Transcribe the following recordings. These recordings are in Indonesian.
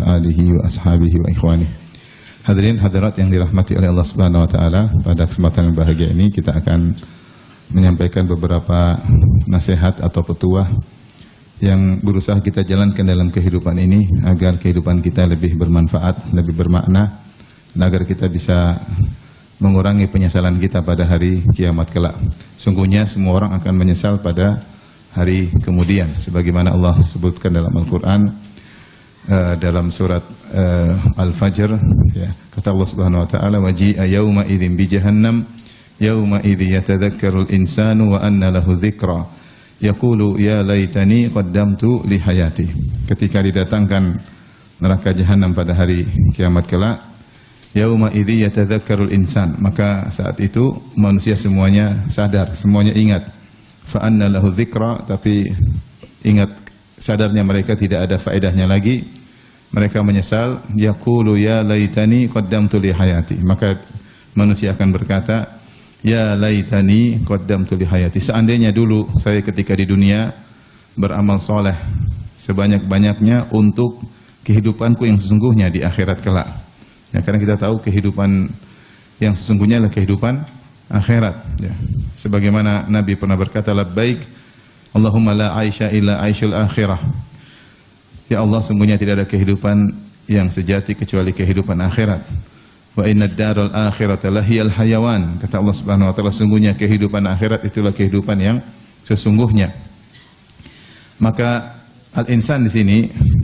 ala alihi wa ashabihi wa ikhwani. Hadirin hadirat yang dirahmati oleh Allah Subhanahu wa taala, pada kesempatan yang bahagia ini kita akan menyampaikan beberapa nasihat atau petuah yang berusaha kita jalankan dalam kehidupan ini agar kehidupan kita lebih bermanfaat, lebih bermakna, dan agar kita bisa mengurangi penyesalan kita pada hari kiamat kelak. Sungguhnya semua orang akan menyesal pada hari kemudian, sebagaimana Allah sebutkan dalam Al-Quran dalam surat Al-Fajr, ya, kata Allah Subhanahu wa taala, waji'a yauma idzin bi jahannam yauma idzi yatadzakkarul insanu wa anna lahu dzikra yaqulu ya laitani qaddamtu li hayati. Ketika didatangkan neraka jahanam pada hari kiamat kelak, yauma idzi yatadzakkarul insan, maka saat itu manusia semuanya sadar, semuanya ingat. Fa anna lahu dzikra, tapi ingat sadarnya mereka tidak ada faedahnya lagi. Mereka menyesal, yaqulu ya laitani qaddamtu li hayati. Maka manusia akan berkata, ya laitani qaddamtu li hayati. Seandainya dulu saya ketika di dunia beramal soleh sebanyak-banyaknya untuk kehidupanku yang sesungguhnya di akhirat kelak. Ya, karena kita tahu kehidupan yang sesungguhnya adalah kehidupan akhirat. Ya. Sebagaimana Nabi pernah berkata, labbaik Allahumma la aisha illa aishul akhirah. Ya Allah, sungguhnya tidak ada kehidupan yang sejati kecuali kehidupan akhirat. Wa inna ad-daral akhirata lahiyal hayawan. Kata Allah Subhanahu wa taala, sungguhnya kehidupan akhirat itulah kehidupan yang sesungguhnya. Maka al-insan di sini,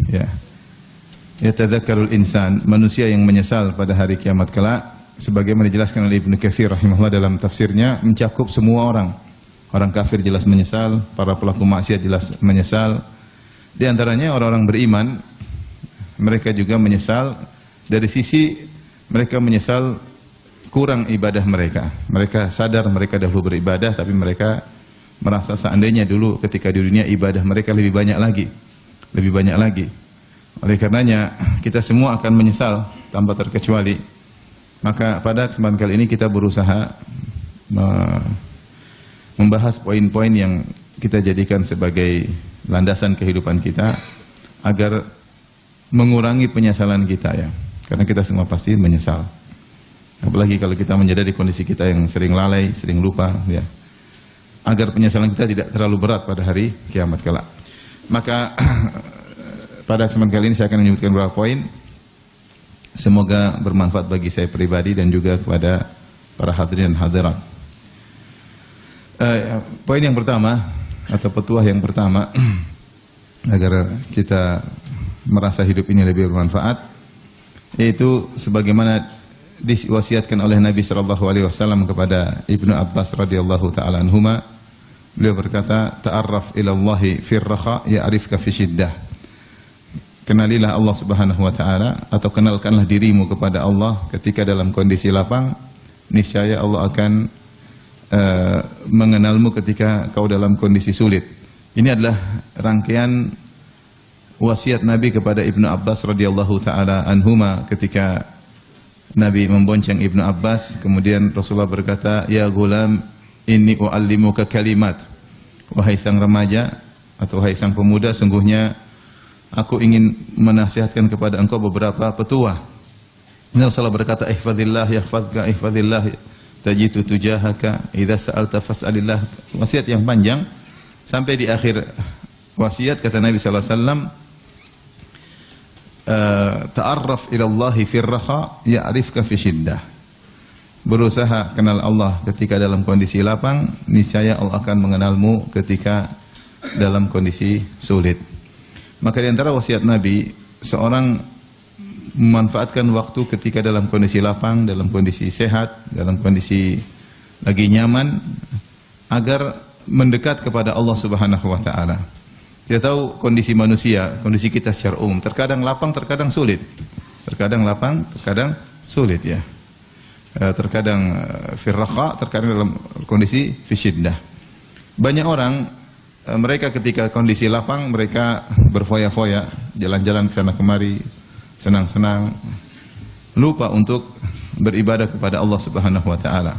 ya, yatadzakkarul insan, manusia yang menyesal pada hari kiamat kelak, sebagaimana dijelaskan oleh Ibnu Katsir rahimahullah dalam tafsirnya, mencakup semua orang. Orang kafir jelas menyesal, para pelaku maksiat jelas menyesal. Di antaranya orang-orang beriman, mereka juga menyesal dari sisi mereka menyesal kurang ibadah mereka. Mereka sadar mereka dahulu beribadah, tapi mereka merasa seandainya dulu ketika di dunia ibadah mereka lebih banyak lagi. Lebih banyak lagi. Oleh karenanya kita semua akan menyesal tanpa terkecuali. Maka pada kesempatan kali ini kita berusaha membahas poin-poin yang kita jadikan sebagai landasan kehidupan kita agar mengurangi penyesalan kita, ya. Karena kita semua pasti menyesal. Apalagi kalau kita menyadari kondisi kita yang sering lalai, sering lupa, ya. Agar penyesalan kita tidak terlalu berat pada hari kiamat kelak. Maka pada kesempatan kali ini saya akan menyebutkan beberapa poin. Semoga bermanfaat bagi saya pribadi dan juga kepada para hadirin dan hadirat. Poin yang pertama atau petuah yang pertama agar kita merasa hidup ini lebih bermanfaat, yaitu sebagaimana diwasiatkan oleh Nabi sallallahu alaihi wasallam kepada Ibnu Abbas radhiyallahu taala anhuma. Beliau berkata, ta'arraf ila Allahi fir raha ya'rifka fi syiddah. Kenalilah Allah Subhanahu wa taala atau kenalkanlah dirimu kepada Allah ketika dalam kondisi lapang, niscaya Allah akan mengenalmu ketika kau dalam kondisi sulit. Ini adalah rangkaian wasiat Nabi kepada Ibnu Abbas radhiyallahu taala anhuma ketika Nabi membonceng Ibnu Abbas, kemudian Rasulullah berkata, ya gulam inni uallimuka kalimat. Wahai sang remaja atau wahai sang pemuda, sungguhnya aku ingin menasihatkan kepada engkau beberapa petuah. Rasulullah berkata, ihfazillah yahfazka, ihfazillah tajidu tujahaka, idza sa'alta fas'alillah. Wasiat yang panjang sampai di akhir wasiat kata Nabi sallallahu alaihi wasallam, ta'arraf ila Allahi fir raha ya'rifka fi syiddah. Berusaha kenal Allah ketika dalam kondisi lapang, niscaya Allah akan mengenalmu ketika dalam kondisi sulit. Maka di antara wasiat Nabi, seorang memanfaatkan waktu ketika dalam kondisi lapang, dalam kondisi sehat, dalam kondisi lagi nyaman, agar mendekat kepada Allah Subhanahu wa taala. Kita tahu kondisi manusia, kondisi kita secara umum, terkadang lapang, terkadang sulit. Terkadang lapang, terkadang sulit, ya. Terkadang firraqa, terkadang dalam kondisi fisyiddah. Banyak orang mereka ketika kondisi lapang mereka berfoya-foya, jalan-jalan ke sana kemari, senang-senang, lupa untuk beribadah kepada Allah Subhanahu wa taala.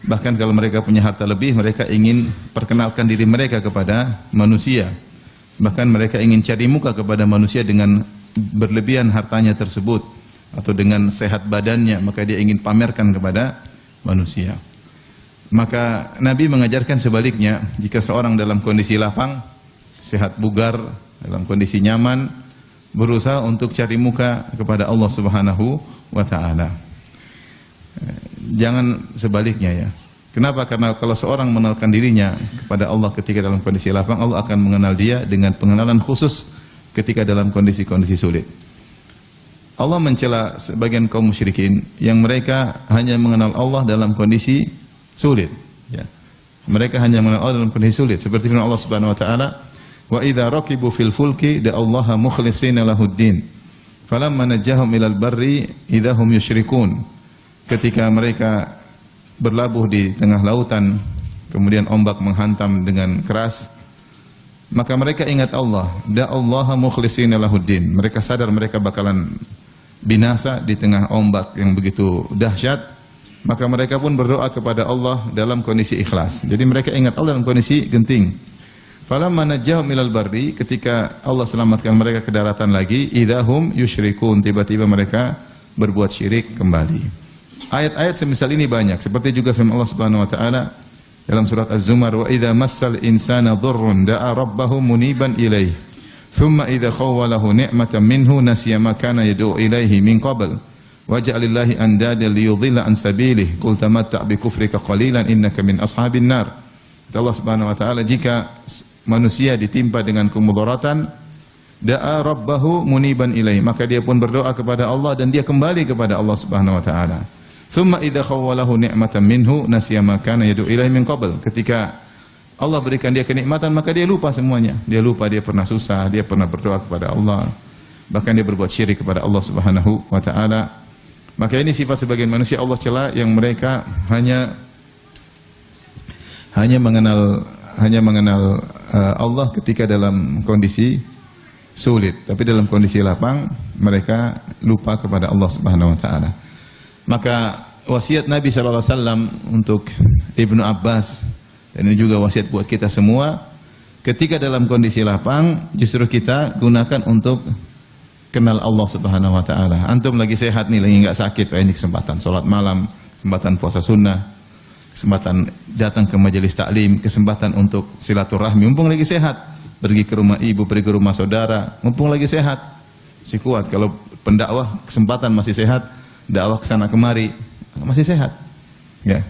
Bahkan kalau mereka punya harta lebih, mereka ingin perkenalkan diri mereka kepada manusia. Bahkan mereka ingin cari muka kepada manusia dengan berlebihan hartanya tersebut atau dengan sehat badannya, maka dia ingin pamerkan kepada manusia. Maka Nabi mengajarkan sebaliknya, jika seorang dalam kondisi lapang, sehat bugar, dalam kondisi nyaman, berusaha untuk cari muka kepada Allah Subhanahu wa taala. Jangan sebaliknya ya. Kenapa? Karena kalau seorang mengenalkan dirinya kepada Allah ketika dalam kondisi lapang, Allah akan mengenal dia dengan pengenalan khusus ketika dalam kondisi-kondisi sulit. Allah mencela sebagian kaum musyrikin yang mereka hanya mengenal Allah dalam kondisi sulit. Ya. Mereka hanya mengenal Allah dalam kondisi sulit. Seperti firman Allah Subhanahu Wa Taala, wa idza raqibu fil fulki da'allaha mukhlishina lahuddin, falamma najahum ilal barri idahum yusyrikun. Ketika mereka berlabuh di tengah lautan, kemudian ombak menghantam dengan keras, maka mereka ingat Allah, da'allaha mukhlishina lahuddin. Mereka sadar mereka bakalan binasa di tengah ombak yang begitu dahsyat, maka mereka pun berdoa kepada Allah dalam kondisi ikhlas. Jadi mereka ingat Allah dalam kondisi genting. Falamma najjahum ilal barri, ketika Allah selamatkan mereka ke daratan lagi, idahum yusyrikun, tiba-tiba mereka berbuat syirik kembali. Ayat-ayat semisal ini banyak, seperti juga firman Allah Subhanahu wa taala dalam surat Az-Zumar, wa idza massal insana dhurrun da'a rabbahu muniban ilaihi thumma idza khawwalahu ni'matan minhu nasiya ma kana yad'u ilaihi min qabl waja'alillahi andada liyudhilla an sabilihi qul tamatta' bi kufrika qalilan innaka min ashabin nar. Allah Subhanahu wa taala, jika manusia ditimpa dengan kemudaratan, da'a rabbahu muniban ilaihi, maka dia pun berdoa kepada Allah dan dia kembali kepada Allah Subhanahu wa taala. Thumma idza khawwalahu ni'matan minhu nasiya ma kana yad'u ilaihi min qabl. Ketika Allah berikan dia kenikmatan, maka dia lupa semuanya. Dia lupa dia pernah susah, dia pernah berdoa kepada Allah. Bahkan dia berbuat syirik kepada Allah Subhanahu wa taala. Maka ini sifat sebagian manusia Allah cela, yang mereka hanya mengenal Allah ketika dalam kondisi sulit, tapi dalam kondisi lapang mereka lupa kepada Allah Subhanahu wa taala. Maka wasiat Nabi sallallahu alaihi wasallam untuk Ibnu Abbas, dan ini juga wasiat buat kita semua, ketika dalam kondisi lapang justru kita gunakan untuk kenal Allah Subhanahu wa taala. Antum lagi sehat nih, lagi enggak sakit, ini kesempatan salat malam, kesempatan puasa sunnah, kesempatan datang ke majelis taklim, kesempatan untuk silaturahmi, mumpung lagi sehat, pergi ke rumah ibu, pergi ke rumah saudara, mumpung lagi sehat. Si kuat kalau pendakwah kesempatan masih sehat, dakwah ke sana kemari, masih sehat. Ya.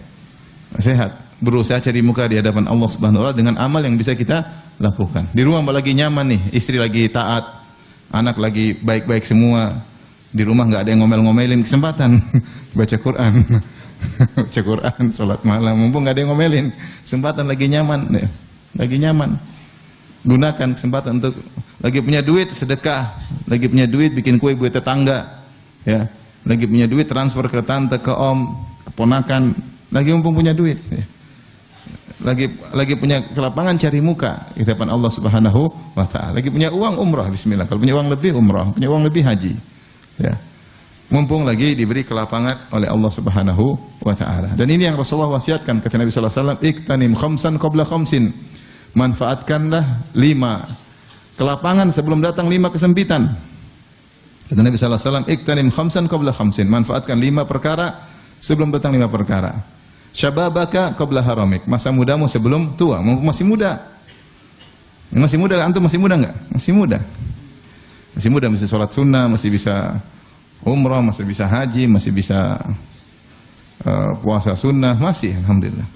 Sehat. Berusaha cari muka di hadapan Allah Subhanahu wa taala dengan amal yang bisa kita lakukan. Di rumah lagi nyaman nih, istri lagi taat, anak lagi baik-baik semua. Di rumah enggak ada yang ngomel-ngomelin, kesempatan baca Quran. Baca Quran, salat malam, mumpung enggak ada yang ngomelin. Kesempatan lagi nyaman, ya. Lagi nyaman. Gunakan kesempatan untuk lagi punya duit sedekah, lagi punya duit bikin kue buat tetangga, ya. Lagi punya duit transfer ke tante, ke om, keponakan, lagi mumpung punya duit, ya. Lagi punya kelapangan, cari muka di hadapan Allah Subhanahu wa taala. Lagi punya uang, umrah, bismillah. Kalau punya uang lebih, umrah. Punya uang lebih, haji. Ya. Mumpung lagi diberi kelapangan oleh Allah Subhanahu wa taala. Dan ini yang Rasulullah wasiatkan, kata Nabi sallallahu alaihi wasallam, "Iktanim khamsan qabla khamsin." Manfaatkanlah 5 kelapangan sebelum datang 5 kesempitan. Kata Nabi sallallahu alaihi wasallam, "Iktanim khamsan qabla khamsin." Manfaatkan 5 perkara sebelum datang 5 perkara. Syababaka qabla haramik, masa mudamu sebelum tua. Masih muda. Masih muda, antum masih muda enggak? Masih muda. Masih muda, masih sholat sunnah, masih bisa umrah, masih bisa haji, masih bisa puasa sunnah, masih, alhamdulillah.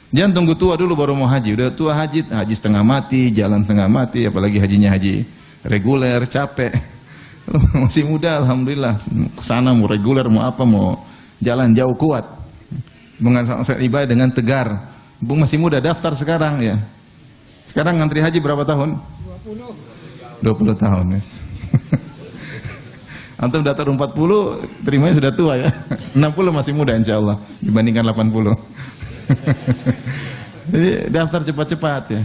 Jangan tunggu tua dulu baru mau haji. Udah tua haji setengah mati, jalan setengah mati, apalagi hajinya haji reguler, capek. Masih muda, alhamdulillah. Kesana mau reguler, mau apa, mau jalan jauh, kuat. Mengaksanakan ibadah dengan tegar. Bung masih muda, daftar sekarang ya. Sekarang ngantri haji berapa tahun? 20 tahun. Antum daftar 40, terimanya sudah tua ya. 60 masih muda insyaallah dibandingkan 80. Jadi daftar cepat-cepat ya.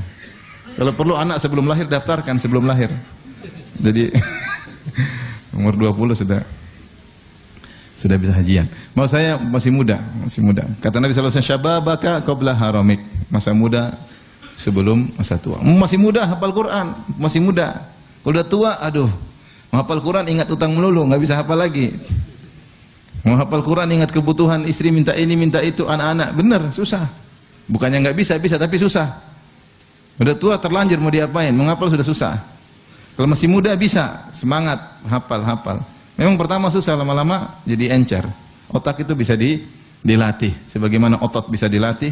Kalau perlu anak sebelum lahir daftarkan sebelum lahir. Jadi umur 20 sudah bisa hajian. Mau saya masih muda, masih muda. Kata Nabi sallallahu alaihi wasallam, "Syababaka qabla haramik." Masa muda sebelum masa tua. Masih muda hafal Quran, masih muda. Kalau udah tua, aduh, Menghafal Quran ingat utang melulu, nggak bisa hafal lagi. Menghafal Quran ingat kebutuhan istri minta ini minta itu, anak-anak, bener susah. Bukannya nggak bisa, bisa tapi susah. Udah tua terlanjur mau diapain? Menghafal sudah susah. Kalau masih muda bisa, semangat, hafal. Memang pertama susah, lama-lama jadi encer. Otak itu bisa dilatih. Sebagaimana otot bisa dilatih,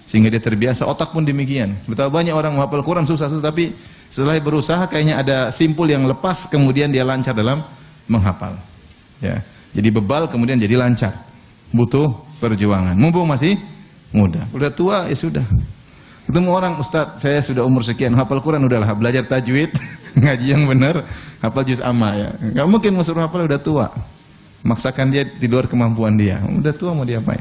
sehingga dia terbiasa, otak pun demikian. Betapa banyak orang menghafal Quran susah, tapi setelah berusaha kayaknya ada simpul yang lepas, kemudian dia lancar dalam menghafal. Ya, jadi bebal kemudian jadi lancar. Butuh perjuangan. Mumpung masih muda. Udah tua ya sudah. Ketemu orang, Ustaz, saya sudah umur sekian, hafal Quran udahlah, belajar tajwid, ngaji yang benar, hafal juz amma ya. Enggak mungkin mau suruh hafal udah tua. Maksakan dia di luar kemampuan dia. Udah tua mau diapain?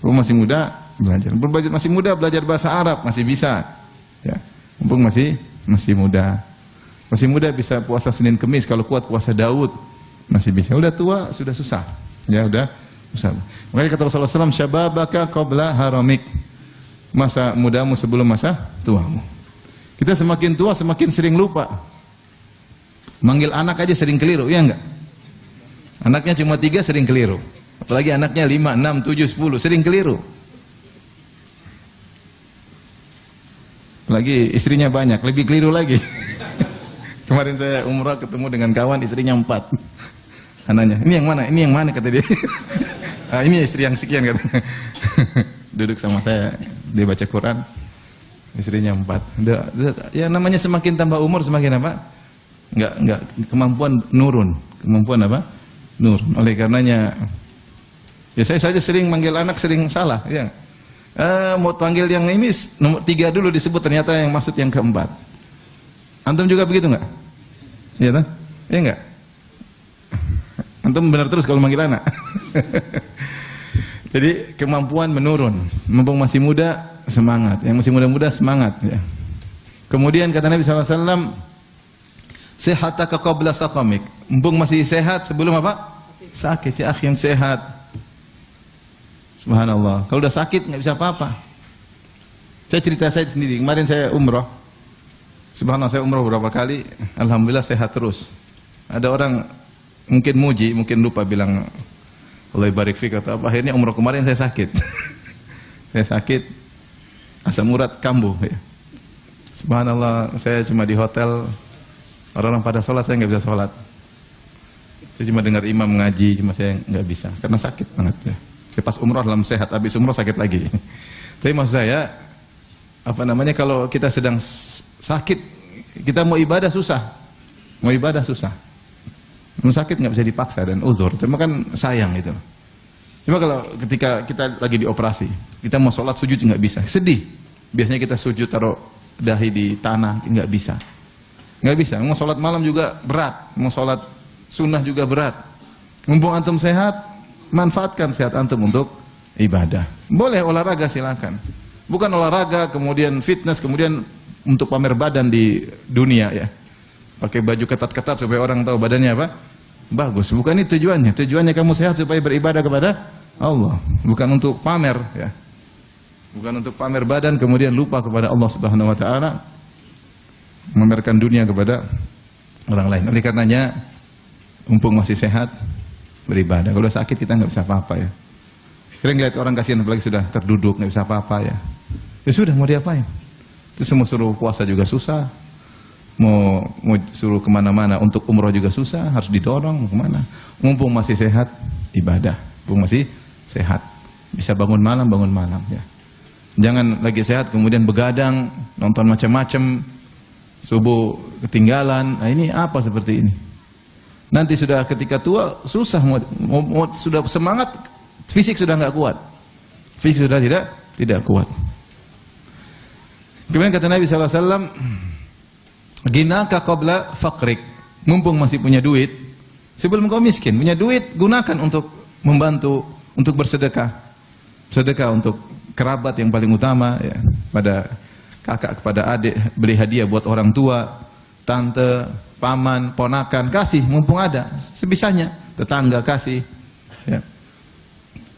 Kalau masih muda belajar. Masih muda belajar bahasa Arab masih bisa. Ya. Mumpung masih muda. Masih muda bisa puasa Senin Kemis, kalau kuat puasa Daud masih bisa. Udah tua sudah susah. Ya udah susah. Makanya kata Rasulullah SAW, syababaka qabla haramik. Masa mudamu sebelum masa tuamu. Kita semakin tua semakin sering lupa. Manggil anak aja sering keliru, ya enggak? Anaknya cuma 3 sering keliru. Apalagi anaknya 5, 6, 7, 10 sering keliru. Lagi istrinya banyak, lebih keliru lagi. Kemarin saya umrah ketemu dengan kawan, istrinya 4. Anaknya, ini yang mana? Ini yang mana kata dia. Ah, ini istri yang sekian katanya. Duduk sama saya, dia baca Quran. Istrinya 4. Ya namanya semakin tambah umur semakin apa? Enggak kemampuan nurun. Kemampuan apa? Nurun. Oleh karenanya ya saya saja sering manggil anak sering salah, ya. Mau panggil yang ini nomor 3 dulu disebut, ternyata yang maksud yang keempat. Antum juga begitu enggak? Iya kan? Iya enggak? Antum benar terus kalau manggil anak. Jadi kemampuan menurun. Mumpung masih muda semangat, yang masih muda-muda semangat ya. Kemudian kata Nabi SAW, sehataka qabla saqamik. Mumpung masih sehat sebelum apa? Sakit. Ya akhi yang sehat. Subhanallah. Kalau udah sakit nggak bisa apa-apa. Saya cerita saya sendiri. Kemarin saya umrah. Subhanallah, saya umrah beberapa kali. Alhamdulillah sehat terus. Ada orang mungkin muji, mungkin lupa bilang Allah barik fik atau apa. Akhirnya umrah kemarin saya sakit. Saya sakit. Asam urat kambuh. Ya. Subhanallah, saya cuma di hotel. Orang-orang pada sholat, saya nggak bisa sholat. Saya cuma dengar imam ngaji, cuma saya nggak bisa karena sakit banget. Ya. Pas umrah dalam sehat, habis umrah sakit lagi. Tapi maksud saya, apa namanya, kalau kita sedang sakit, kita mau ibadah susah. Mau ibadah susah. Mau sakit nggak bisa dipaksa dan uzur. Cuma kan sayang itu. Cuma kalau ketika kita lagi dioperasi, kita mau sholat sujud nggak bisa, sedih. Biasanya kita sujud taruh dahi di tanah, nggak bisa. Nggak bisa. Mau sholat malam juga berat. Mau sholat sunnah juga berat. Mumpung antum sehat, manfaatkan sehat antum untuk ibadah. Boleh olahraga silakan. Bukan olahraga kemudian fitness kemudian untuk pamer badan di dunia ya. Pakai baju ketat-ketat supaya orang tahu badannya apa? Bagus. Bukan itu tujuannya. Tujuannya kamu sehat supaya beribadah kepada Allah. Bukan untuk pamer ya. Bukan untuk pamer badan kemudian lupa kepada Allah Subhanahu wa taala. Memamerkan dunia kepada orang lain. Oleh karenanya mumpung masih sehat beribadah. Kalau sakit kita nggak bisa apa-apa ya. Kira ngeliat orang kasihan apalagi sudah terduduk nggak bisa apa-apa ya. Ya sudah mau diapain? Terus mau suruh puasa juga susah. Mau suruh kemana-mana untuk umroh juga susah. Harus didorong mau kemana? Mumpung masih sehat ibadah. Mumpung masih sehat bisa bangun malam ya. Jangan lagi sehat kemudian begadang nonton macam-macam subuh ketinggalan. Nah ini apa seperti ini? Nanti sudah ketika tua susah sudah semangat fisik sudah nggak kuat, fisik sudah tidak kuat. Kemudian kata Nabi SAW, ginaka qabla faqrik. Mumpung masih punya duit, sebelum kau miskin, punya duit gunakan untuk membantu, untuk bersedekah, sedekah untuk kerabat yang paling utama, ya, pada kakak kepada adik, beli hadiah buat orang tua, tante, paman, ponakan, kasih mumpung ada, sebisanya, tetangga kasih. Ya.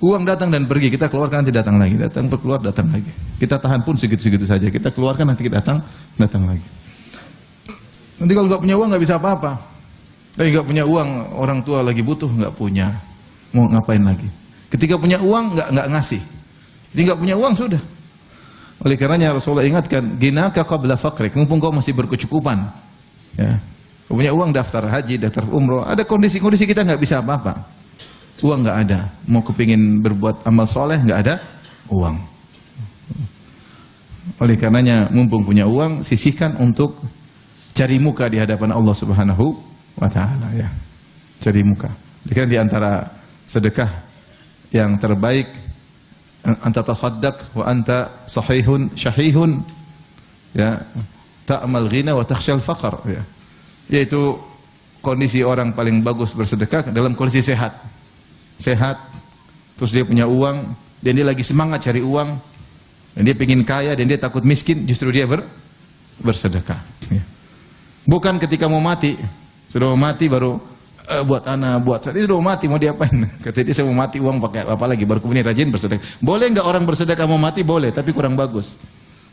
Uang datang dan pergi, kita keluarkan nanti datang lagi, datang keluar datang lagi. Kita tahan pun segitu-segitu saja, kita keluarkan nanti kita datang lagi. Nanti kalau nggak punya uang nggak bisa apa-apa. Tapi nggak punya uang, orang tua lagi butuh, nggak punya, mau ngapain lagi? Ketika punya uang nggak ngasih. Jadi nggak punya uang sudah. Oleh karenanya Rasulullah ingatkan, ginaka qabla faqrik, mumpung kau masih berkecukupan. Ya. Kau punya uang daftar haji, daftar umroh, ada kondisi-kondisi kita nggak bisa apa-apa. Uang nggak ada, mau kepingin berbuat amal soleh nggak ada uang. Oleh karenanya mumpung punya uang, sisihkan untuk cari muka di hadapan Allah Subhanahu wa ta'ala, ya. Cari muka. Karena di antara sedekah yang terbaik, anta tasaddaq wa anta sahihun syahihun, ya, ta'mal ghina wa takhshal faqr, ya. Yaitu kondisi orang paling bagus bersedekah dalam kondisi sehat. Sehat, terus dia punya uang, dan dia lagi semangat cari uang, dan dia pengen kaya, dan dia takut miskin, justru dia bersedekah, ya. Bukan ketika mau mati, sudah mau mati baru buat anak, buat saat itu sudah mau mati, mau diapain? Kata dia, saya mau mati, uang pakai apa lagi? Baru kemudian rajin bersedekah. Boleh enggak orang bersedekah mau mati? Boleh, tapi kurang bagus.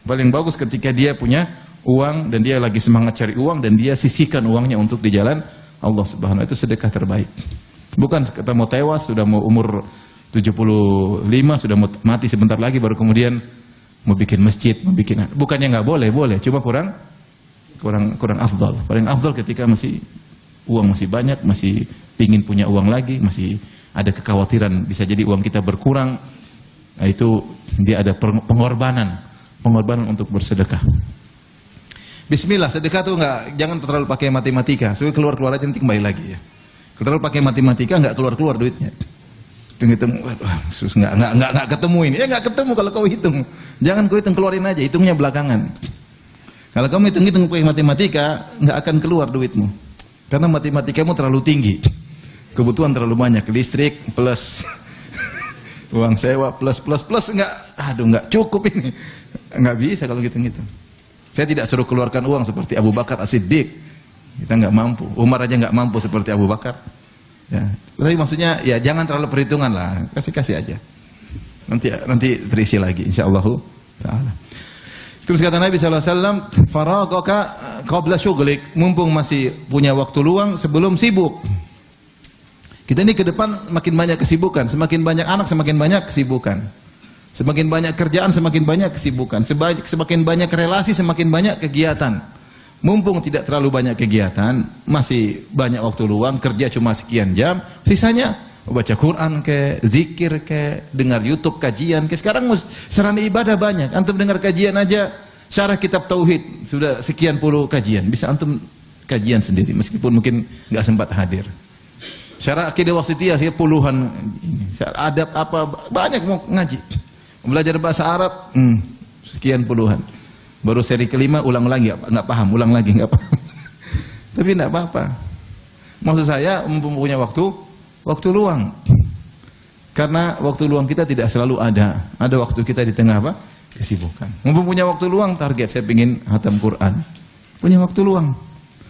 Paling bagus ketika dia punya uang dan dia lagi semangat cari uang dan dia sisihkan uangnya untuk di jalan Allah Subhanahu wa ta'ala. Itu sedekah terbaik. Bukan kata mau tewas, sudah mau umur 75, sudah mau mati sebentar lagi baru kemudian mau bikin masjid, mau bikin, bukannya enggak boleh, boleh, cuma kurang afdal. Paling afdal ketika masih uang masih banyak, masih pingin punya uang lagi, masih ada kekhawatiran bisa jadi uang kita berkurang. Nah, itu dia ada pengorbanan untuk bersedekah. Bismillah, sedekah tuh jangan terlalu pakai matematika. Supaya keluar aja nanti kembali lagi, ya. Kalau terlalu pakai matematika nggak keluar duitnya. Hitung, nggak ketemu ini. Ya nggak ketemu kalau kau hitung. Jangan kau hitung, keluarin aja, hitungnya belakangan. Kalau kamu hitung pakai matematika, nggak akan keluar duitmu. Karena matematikamu terlalu tinggi. Kebutuhan terlalu banyak, listrik plus uang sewa plus nggak cukup ini. Nggak bisa kalau hitung-hitung. Saya tidak suruh keluarkan uang seperti Abu Bakar As-Siddiq. Kita nggak mampu. Umar aja nggak mampu seperti Abu Bakar. Ya. Tapi maksudnya ya jangan terlalu perhitungan lah. Kasih aja. Nanti terisi lagi insyaallah taala. Terus kata Nabi SAW, faragaka qabla syughlik, mumpung masih punya waktu luang sebelum sibuk. Kita ini ke depan makin banyak kesibukan, semakin banyak anak semakin banyak kesibukan. Semakin banyak kerjaan semakin banyak kesibukan, semakin banyak relasi semakin banyak kegiatan. Mumpung tidak terlalu banyak kegiatan, masih banyak waktu luang, kerja cuma sekian jam, sisanya baca Quran ke, zikir ke, dengar YouTube kajian ke. Sekarang sarana ibadah banyak. Antum dengar kajian aja, syarah kitab tauhid sudah sekian puluh kajian. Bisa antum kajian sendiri meskipun mungkin enggak sempat hadir. Syarah akidah wasithiyah puluhan, adab apa banyak mau ngaji. Belajar bahasa Arab sekian puluhan. Baru seri kelima ulang lagi enggak paham, ulang lagi enggak paham. Tapi enggak apa-apa. Maksud saya mempunyai waktu luang. Karena waktu luang kita tidak selalu ada. Ada waktu kita di tengah apa? Kesibukan. Mumpung punya waktu luang, target saya ingin hatam Quran. Punya waktu luang.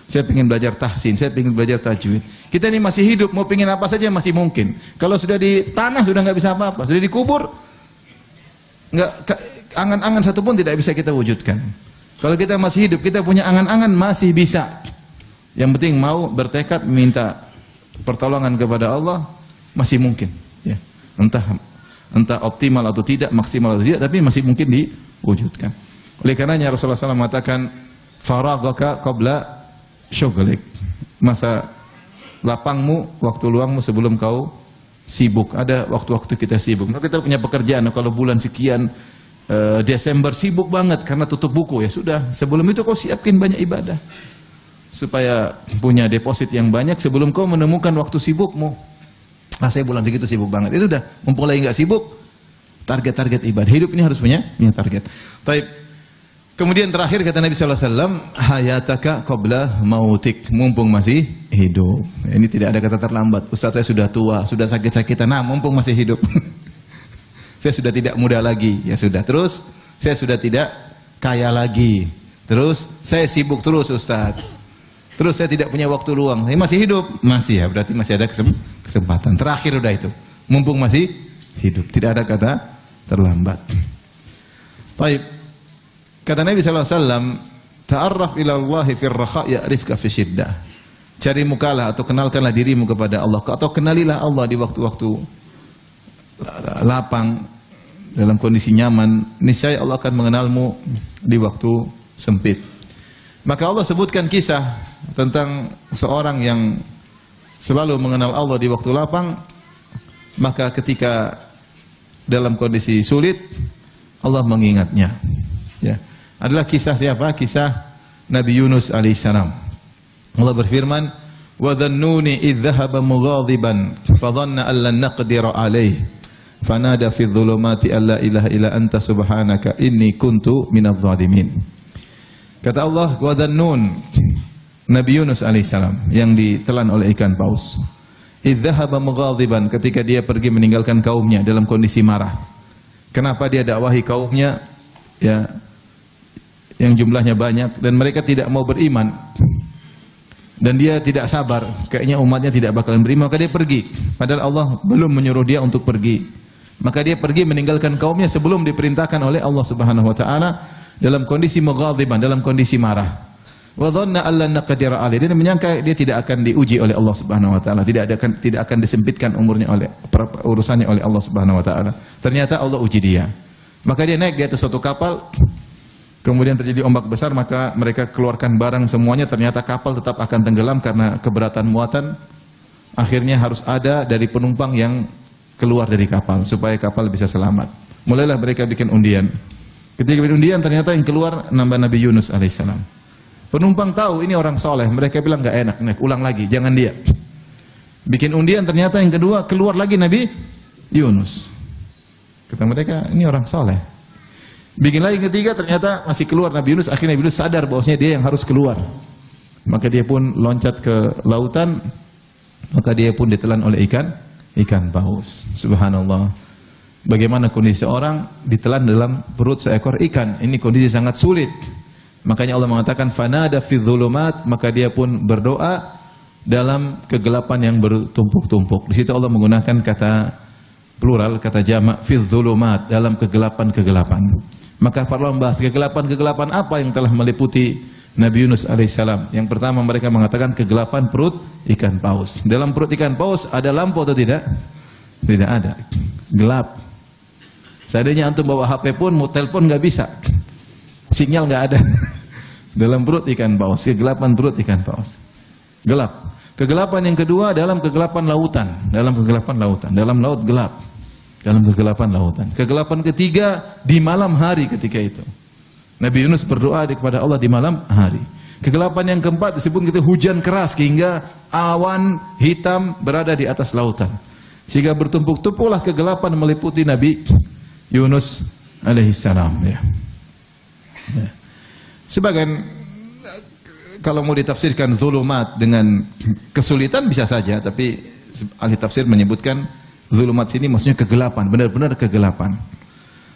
Saya ingin belajar tahsin, saya ingin belajar tajwid. Kita ini masih hidup, mau ingin apa saja masih mungkin. Kalau sudah di tanah sudah nggak bisa apa-apa. Sudah dikubur, angan-angan satu pun tidak bisa kita wujudkan. Kalau kita masih hidup, kita punya angan-angan masih bisa. Yang penting mau bertekad minta pertolongan kepada Allah masih mungkin, ya. Entah optimal atau tidak, maksimal atau tidak, tapi masih mungkin diwujudkan. Oleh karenanya Rasulullah SAW mengatakan faragaka qabla syughlik, masa lapangmu, waktu luangmu sebelum kau sibuk. Ada waktu-waktu kita sibuk. Nah, kita punya pekerjaan, kalau bulan sekian Desember sibuk banget karena tutup buku, ya sudah, sebelum itu kau siapkan banyak ibadah supaya punya deposit yang banyak sebelum kau menemukan waktu sibukmu. Nah, saya bulan segitu sibuk banget. Itu udah, mumpung lagi nggak sibuk, target ibadah. Hidup ini harus punya target. Taib. Kemudian terakhir kata Nabi SAW, hayataka qabla mautik, mumpung masih hidup. Ini tidak ada kata terlambat. Ustaz, saya sudah tua, sudah sakit-sakitan. Nah, mumpung masih hidup. Saya sudah tidak muda lagi. Ya sudah. Terus, saya sudah tidak kaya lagi. Terus, saya sibuk terus Ustaz. Terus saya tidak punya waktu luang. Saya masih hidup, masih, ya berarti masih ada kesempatan. Terakhir udah itu, mumpung masih hidup, tidak ada kata terlambat. Baik, kata Nabi SAW, ta'arraf ila Allahi fir rakha' ya'rifka fi syiddah. cari mukalah atau kenalkanlah dirimu kepada Allah, atau kenalilah Allah di waktu-waktu lapang dalam kondisi nyaman, niscaya Allah akan mengenalmu di waktu sempit. Maka Allah sebutkan kisah tentang seorang yang selalu mengenal Allah di waktu lapang, maka ketika dalam kondisi sulit Allah mengingatnya. Ya. Adalah kisah siapa? Kisah Nabi Yunus alaihissalam. Allah berfirman, "Wa dhannuni idh dhahaba mughadiban fa dhanna an lan naqdira alaihi fanada fi dhulumati alla ilaha illa anta subhanaka inni kuntu minadh dhalimin." Kata Allah, "Wa dhannun," Nabi Yunus alaihissalam yang ditelan oleh ikan paus. "Idh dhahaba mughadiban," ketika dia pergi meninggalkan kaumnya dalam kondisi marah. Kenapa dia dakwahi kaumnya? Ya, yang jumlahnya banyak dan mereka tidak mau beriman. Dan dia tidak sabar, kayaknya umatnya tidak bakalan beriman, maka dia pergi. Padahal Allah belum menyuruh dia untuk pergi. Maka dia pergi meninggalkan kaumnya sebelum diperintahkan oleh Allah Subhanahu wa taala dalam kondisi mughadiban, dalam kondisi marah. Wa dhanna alla naqdira alaihi. Dia menyangka dia tidak akan diuji oleh Allah Subhanahu wa taala, tidak akan disempitkan umurnya oleh urusannya oleh Allah Subhanahu wa taala. Ternyata Allah uji dia. Maka dia naik di atas suatu kapal. Kemudian terjadi ombak besar, maka mereka keluarkan barang semuanya, ternyata kapal tetap akan tenggelam karena keberatan muatan. Akhirnya harus ada dari penumpang yang keluar dari kapal supaya kapal bisa selamat. Mulailah mereka bikin undian. Ketika bikin undian, ternyata yang keluar nambah Nabi Yunus alaihissalam. Penumpang tahu ini orang soleh, mereka bilang enggak enak, naik ulang lagi, jangan dia. Bikin undian, ternyata yang kedua keluar lagi Nabi Yunus. Kata mereka, ini orang soleh. Bikin lagi ketiga, ternyata masih keluar Nabi Yunus. Akhirnya Nabi Yunus sadar bahwasanya dia yang harus keluar. Maka dia pun loncat ke lautan. Maka dia pun ditelan oleh ikan paus. Subhanallah. Bagaimana kondisi orang ditelan dalam perut seekor ikan. Ini kondisi sangat sulit. Makanya Allah mengatakan fanada fi dzulumat, maka dia pun berdoa dalam kegelapan yang bertumpuk-tumpuk. Di situ Allah menggunakan kata plural, kata jamak fi dzulumat, dalam kegelapan-kegelapan. Maka para ulama membahas kegelapan-kegelapan apa yang telah meliputi Nabi Yunus alaihissalam. Yang pertama mereka mengatakan kegelapan perut ikan paus. Dalam perut ikan paus ada lampu atau tidak? Tidak ada. Gelap. Seandainya antum bawa HP pun mau telepon nggak bisa. Sinyal nggak ada. Dalam perut ikan paus, kegelapan perut ikan paus. Gelap. Kegelapan yang kedua dalam kegelapan lautan, dalam kegelapan lautan, dalam laut gelap. Dalam kegelapan lautan. Kegelapan ketiga di malam hari ketika itu. Nabi Yunus berdoa kepada Allah di malam hari. Kegelapan yang keempat disebut kita hujan keras hingga awan hitam berada di atas lautan. Sehingga bertumpuk-tumpuklah kegelapan meliputi Nabi Yunus alaihissalam. Ya. Sebagian kalau mau ditafsirkan zulumat dengan kesulitan bisa saja, tapi ahli tafsir menyebutkan zulumat sini maksudnya kegelapan, benar-benar kegelapan.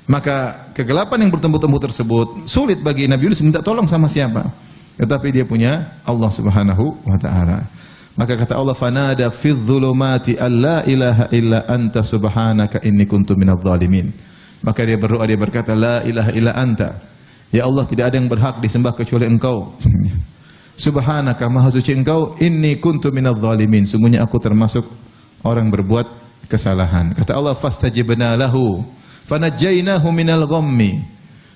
Maka kegelapan yang bertemu-temu tersebut sulit bagi Nabi Yunus minta tolong sama siapa. Tetapi dia punya Allah Subhanahu wa taala. Maka kata Allah, fanada fi dzulumati alla ilaha illa anta subhanaka inni kuntu minadh dhalimin. Maka dia berdoa, dia berkata la ilaha illa anta. Ya Allah, tidak ada yang berhak disembah kecuali Engkau. Subhanaka, maha suci Engkau, inni kuntu minadh dhalimin. Sungguhnya aku termasuk orang berbuat kesalahan. Kata Allah, fastajibna lahu fanajjainahu minal ghammi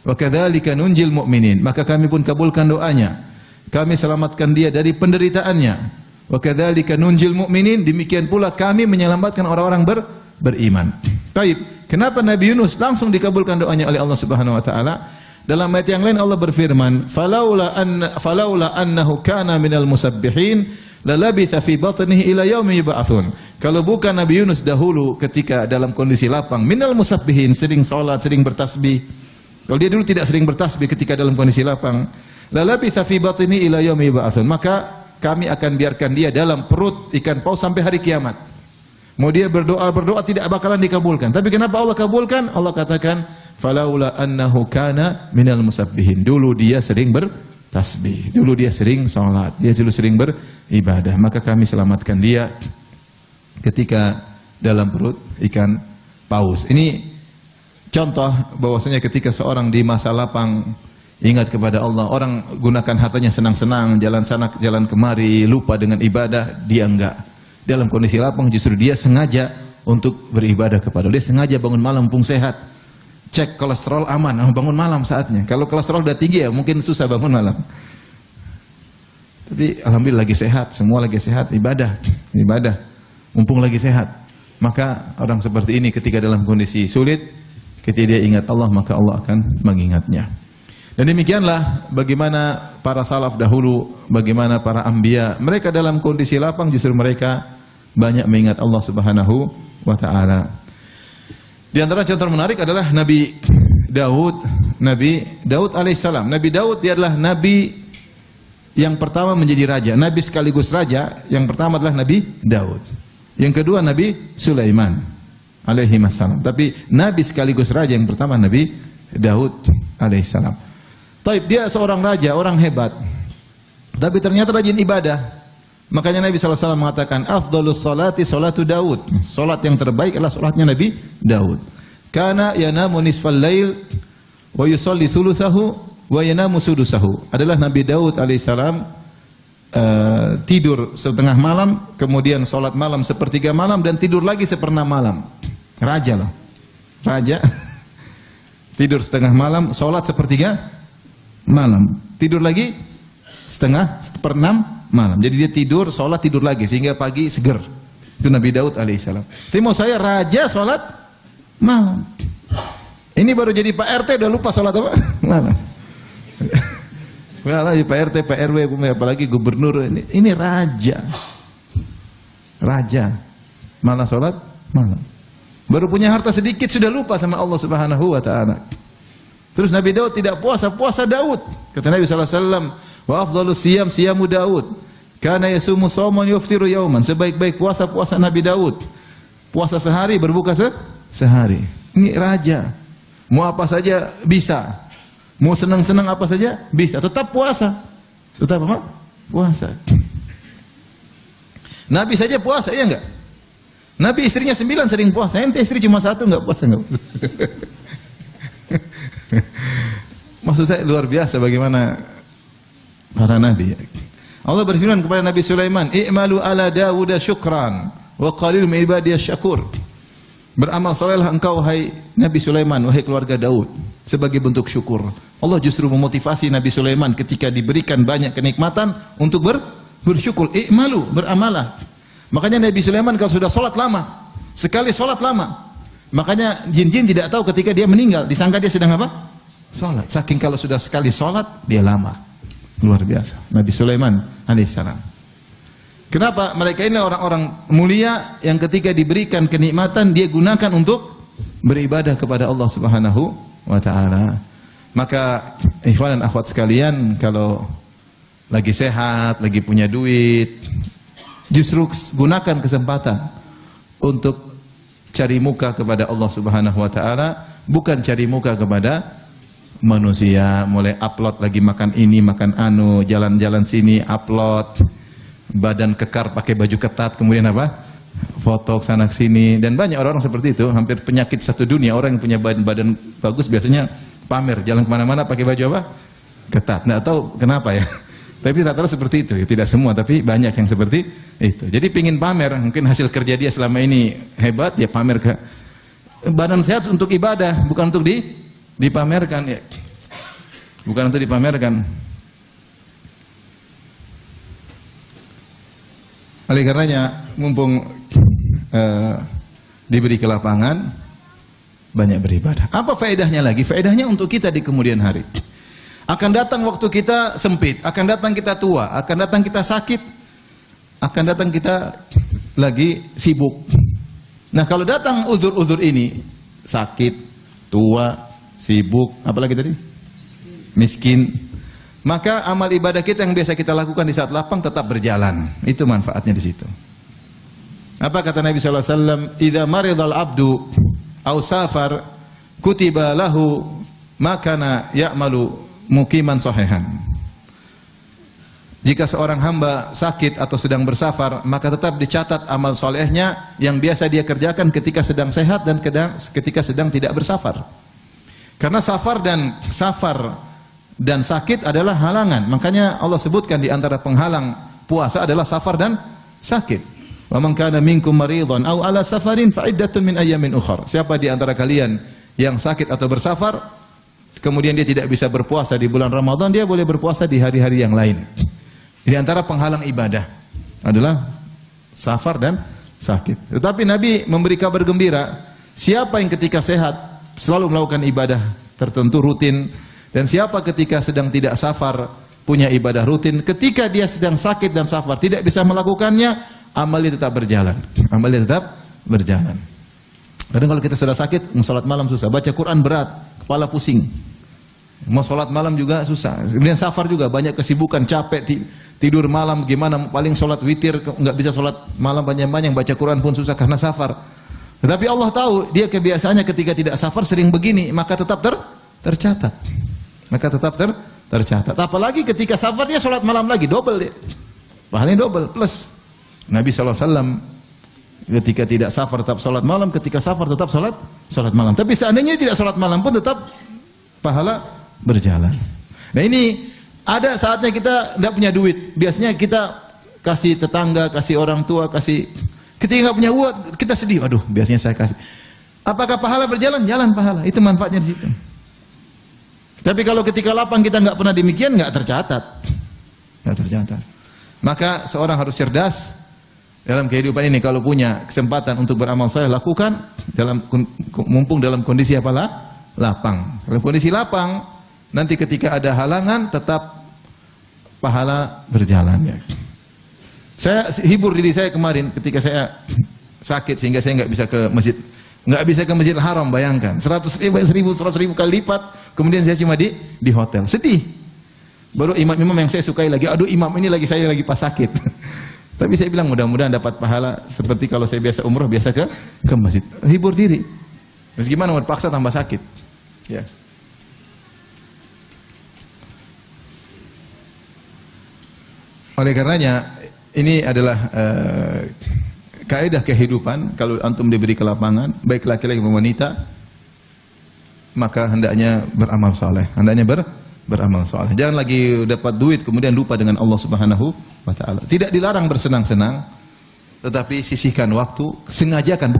wa kadzalika nunjil mu'minin. Maka kami pun kabulkan doanya. Kami selamatkan dia dari penderitaannya. Wa kadzalika nunjil mu'minin. Demikian pula kami menyelamatkan orang-orang beriman. Baik, kenapa Nabi Yunus langsung dikabulkan doanya oleh Allah Subhanahu wa taala? Dalam ayat yang lain Allah berfirman, falaula annahu kana minal musabbihin lalabitha fi batnihi ila yaumi yub'atsun. Kalau bukan Nabi Yunus dahulu ketika dalam kondisi lapang, minal musabbihin, sering salat, sering bertasbih. Kalau dia dulu tidak sering bertasbih ketika dalam kondisi lapang, lalabitha fi batnihi ila yaumi yub'atsun, maka kami akan biarkan dia dalam perut ikan paus sampai hari kiamat. Mau dia berdoa tidak bakalan dikabulkan. Tapi kenapa Allah kabulkan? Allah katakan, falaula annahu kana minal musabbihin. Dulu dia sering bertasbih, dulu dia sering salat, dia dulu sering beribadah, maka kami selamatkan dia ketika dalam perut ikan paus. Ini contoh bahwasanya ketika seorang di masa lapang ingat kepada Allah. Orang gunakan hartanya senang-senang, jalan sana, jalan kemari, lupa dengan ibadah. Dia enggak. Dalam kondisi lapang justru dia sengaja untuk beribadah kepada Allah. Dia sengaja bangun malam mumpung sehat. Cek kolesterol aman, bangun malam saatnya. Kalau kolesterol udah tinggi ya mungkin susah bangun malam. Tapi alhamdulillah lagi sehat, semua lagi sehat, ibadah. Mumpung lagi sehat. Maka orang seperti ini ketika dalam kondisi sulit, ketika dia ingat Allah, maka Allah akan mengingatnya. Dan demikianlah bagaimana para salaf dahulu, bagaimana para anbiya, mereka dalam kondisi lapang justru mereka banyak mengingat Allah Subhanahu wa taala. Di antara contoh menarik adalah Nabi Daud alaihissalam. Nabi Daud dia adalah nabi yang pertama menjadi raja, nabi sekaligus raja. Yang pertama adalah Nabi Daud. Yang kedua Nabi Sulaiman alaihi wassalam. Tapi nabi sekaligus raja yang pertama Nabi Daud alaihissalam. Taib, dia seorang raja, orang hebat. Tapi ternyata rajin ibadah. Makanya Nabi SAW mengatakan, afdhalus salati salatu Daud. Salat yang terbaik adalah salatnya Nabi Daud. Kana yanamu nisfal lail wa yusalli thuluthahu wa yanamu sudusahu. Adalah Nabi Daud alaihissalam tidur setengah malam, kemudian salat malam sepertiga malam, dan tidur lagi seperempat malam. Raja loh. Raja tidur setengah malam, salat sepertiga malam, tidur lagi seperenam malam. Jadi dia tidur, sholat, tidur lagi sehingga pagi seger. Itu Nabi Daud alaihissalam. Tapi mau saya raja sholat malam. Ini baru jadi Pak RT udah lupa sholat apa? Malam. Lagi Pak RT, Pak RW, apalagi gubernur ini raja. Raja malah sholat malam. Baru punya harta sedikit sudah lupa sama Allah Subhanahu wa taala. Terus Nabi Daud tidak puasa Daud. Kata Nabi sallallahu alaihi wasallam, wa afdhalus siyam siyamu Daud. Kana yasumu shauman yuftiru yauman. Sebaik-baik puasa Nabi Daud. Puasa sehari, berbuka sehari. Ini raja. Mau apa saja bisa. Mau senang-senang apa saja bisa. Tetap puasa. Tetap apa? Puasa. Nabi saja puasa, iya enggak? Nabi istrinya 9 sering puasa. Ente istri cuma 1 enggak puasa enggak? Maksud saya luar biasa bagaimana para nabi. Allah berfirman kepada Nabi Sulaiman, "I'malu ala Dawud syukran wa qalilun min ibadiyasy syakur." Beramal salehlah engkau wahai Nabi Sulaiman, wahai keluarga Daud, sebagai bentuk syukur. Allah justru memotivasi Nabi Sulaiman ketika diberikan banyak kenikmatan untuk bersyukur. I'malu, beramalah. Makanya Nabi Sulaiman kalau sudah salat lama, sekali salat lama. Makanya jin-jin tidak tahu ketika dia meninggal, disangka dia sedang apa? Salat. Saking kalau sudah sekali salat, dia lama. Luar biasa. Nabi Sulaiman alaihissalam. Kenapa? Mereka ini orang-orang mulia yang ketika diberikan kenikmatan, dia gunakan untuk beribadah kepada Allah Subhanahu wa taala. Maka ikhwan dan akhwat sekalian, kalau lagi sehat, lagi punya duit, justru gunakan kesempatan untuk cari muka kepada Allah Subhanahu wa taala, bukan cari muka kepada manusia. Mulai upload lagi makan ini, makan anu, jalan-jalan sini, upload badan kekar pakai baju ketat, kemudian apa? Foto sana sini, dan banyak orang-orang seperti itu. Hampir penyakit satu dunia, orang yang punya badan bagus biasanya pamer, jalan kemana-mana pakai baju apa? Ketat. Nggak tahu kenapa ya. Tapi rata-rata seperti itu, tidak semua, tapi banyak yang seperti itu. Jadi pingin pamer, mungkin hasil kerja dia selama ini hebat, dia pamer ke badan sehat untuk ibadah, bukan untuk dipamerkan ya. Bukan untuk dipamerkan. Oleh karenanya, mumpung diberi kelapangan, banyak beribadah. Apa faedahnya lagi? Faedahnya untuk kita di kemudian hari. Akan datang waktu kita sempit, akan datang kita tua, akan datang kita sakit, akan datang kita lagi sibuk. Nah, kalau datang uzur-uzur ini, sakit, tua, sibuk, apalagi tadi? Miskin. Maka amal ibadah kita yang biasa kita lakukan di saat lapang tetap berjalan. Itu manfaatnya di situ. Apa kata Nabi sallallahu alaihi wasallam? "Idza maridal abdu aw safar kutiba lahu ma kana ya'malu muqiman sahihan." Jika seorang hamba sakit atau sedang bersafar, maka tetap dicatat amal solehnya yang biasa dia kerjakan ketika sedang sehat dan ketika sedang tidak bersafar. Karena safar dan sakit adalah halangan. Makanya Allah sebutkan di antara penghalang puasa adalah safar dan sakit. Wa man kana minkum maridhan aw ala safarin fa iddatun min ayyamin ukhra. Siapa di antara kalian yang sakit atau bersafar, kemudian dia tidak bisa berpuasa di bulan Ramadan, dia boleh berpuasa di hari-hari yang lain. Di antara penghalang ibadah adalah safar dan sakit. Tetapi Nabi memberi kabar gembira, siapa yang ketika sehat selalu melakukan ibadah tertentu rutin, dan siapa ketika sedang tidak safar punya ibadah rutin, ketika dia sedang sakit dan safar tidak bisa melakukannya, amalnya tetap berjalan. Amalnya tetap berjalan. Kadang kalau kita sudah sakit, mau salat malam susah, baca Quran berat, kepala pusing. Mau salat malam juga susah. Kemudian safar juga banyak kesibukan, capek, tidur malam gimana, paling salat witir, enggak bisa salat malam banyak-banyak, baca Quran pun susah karena safar. Tetapi Allah tahu dia kebiasaannya ketika tidak safar sering begini, maka tetap tercatat. Maka tetap tercatat. Apalagi ketika safar dia salat malam lagi, double dia. Pahalanya double plus. Nabi SAW ketika tidak safar tetap salat malam, ketika safar tetap salat malam. Tapi seandainya tidak salat malam pun tetap pahala berjalan. Nah ini ada saatnya kita tidak punya duit. Biasanya kita kasih tetangga, kasih orang tua, kasih. Ketika nggak punya uang, kita sedih. Aduh, biasanya saya kasih. Apakah pahala berjalan? Jalan pahala. Itu manfaatnya di situ. Tapi kalau ketika lapang kita nggak pernah demikian, nggak tercatat. Nggak tercatat. Maka seorang harus cerdas dalam kehidupan ini. Kalau punya kesempatan untuk beramal saleh, lakukan mumpung dalam kondisi apa lapang. Dalam kondisi lapang, nanti ketika ada halangan tetap pahala berjalan. Ya. Saya hibur diri saya kemarin ketika saya sakit sehingga saya nggak bisa ke masjid, Masjidil Haram. Bayangkan 100.000 kali lipat. Kemudian saya cuma di hotel, sedih. Baru imam yang saya sukai lagi, aduh imam ini saya lagi pas sakit. Tapi saya bilang mudah-mudahan dapat pahala seperti kalau saya biasa umroh, biasa ke masjid. Hibur diri. Terus gimana mau dipaksa tambah sakit? Ya. Oleh karenanya ini adalah kaidah kehidupan. Kalau antum diberi kelapangan, baik laki-laki maupun wanita, maka hendaknya beramal saleh. Hendaknya beramal saleh. Jangan lagi dapat duit kemudian lupa dengan Allah Subhanahu wa taala. Tidak dilarang bersenang-senang, tetapi sisihkan waktu, sengajakan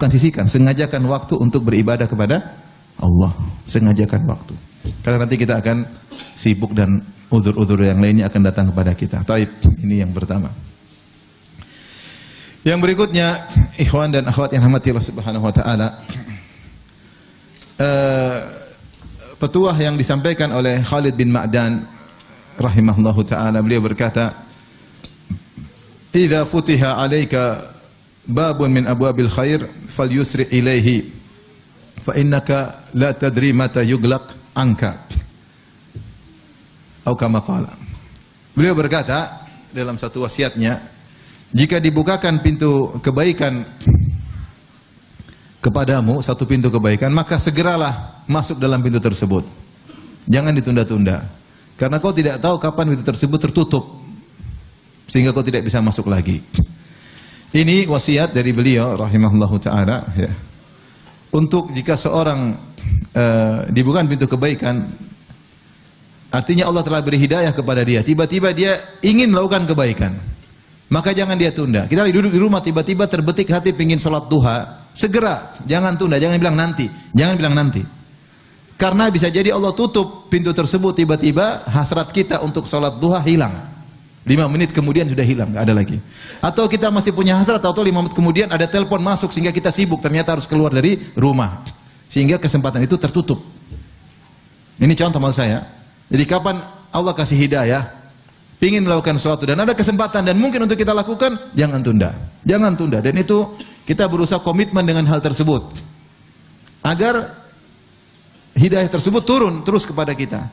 waktu untuk beribadah kepada Allah. Sengajakan waktu. Karena nanti kita akan sibuk dan udzur-udzur yang lainnya akan datang kepada kita. Taib, ini yang pertama. Yang berikutnya, ikhwan dan akhwat yang rahmati Allah Subhanahu wa taala, petuah yang disampaikan oleh Khalid bin Ma'dan rahimahullahu taala, beliau berkata, "Idza futiha 'alaika babun min abwabil khair falyusri ilaihi fa innaka la tadri mata yuglaq anka." Atau kama qala. Beliau berkata dalam satu wasiatnya, jika dibukakan pintu kebaikan kepadamu, satu pintu kebaikan, maka segeralah masuk dalam pintu tersebut. Jangan ditunda-tunda. Karena kau tidak tahu kapan pintu tersebut tertutup, sehingga kau tidak bisa masuk lagi. Ini wasiat dari beliau rahimahullahu ta'ala. Ya. Untuk jika seorang dibukakan pintu kebaikan, artinya Allah telah beri hidayah kepada dia. Tiba-tiba dia ingin melakukan kebaikan. Maka jangan dia tunda. Kita lagi duduk di rumah, tiba-tiba terbetik hati pingin sholat duha. Segera, jangan tunda, jangan bilang nanti. Jangan bilang nanti. Karena bisa jadi Allah tutup pintu tersebut, tiba-tiba hasrat kita untuk sholat duha hilang. 5 menit kemudian sudah hilang, nggak ada lagi. Atau kita masih punya hasrat, atau 5 menit kemudian ada telepon masuk sehingga kita sibuk, ternyata harus keluar dari rumah. Sehingga kesempatan itu tertutup. Ini contoh maksud saya. Jadi kapan Allah kasih hidayah, ingin melakukan sesuatu dan ada kesempatan dan mungkin untuk kita lakukan, jangan tunda. Jangan tunda. Dan itu kita berusaha komitmen dengan hal tersebut. Agar hidayah tersebut turun terus kepada kita.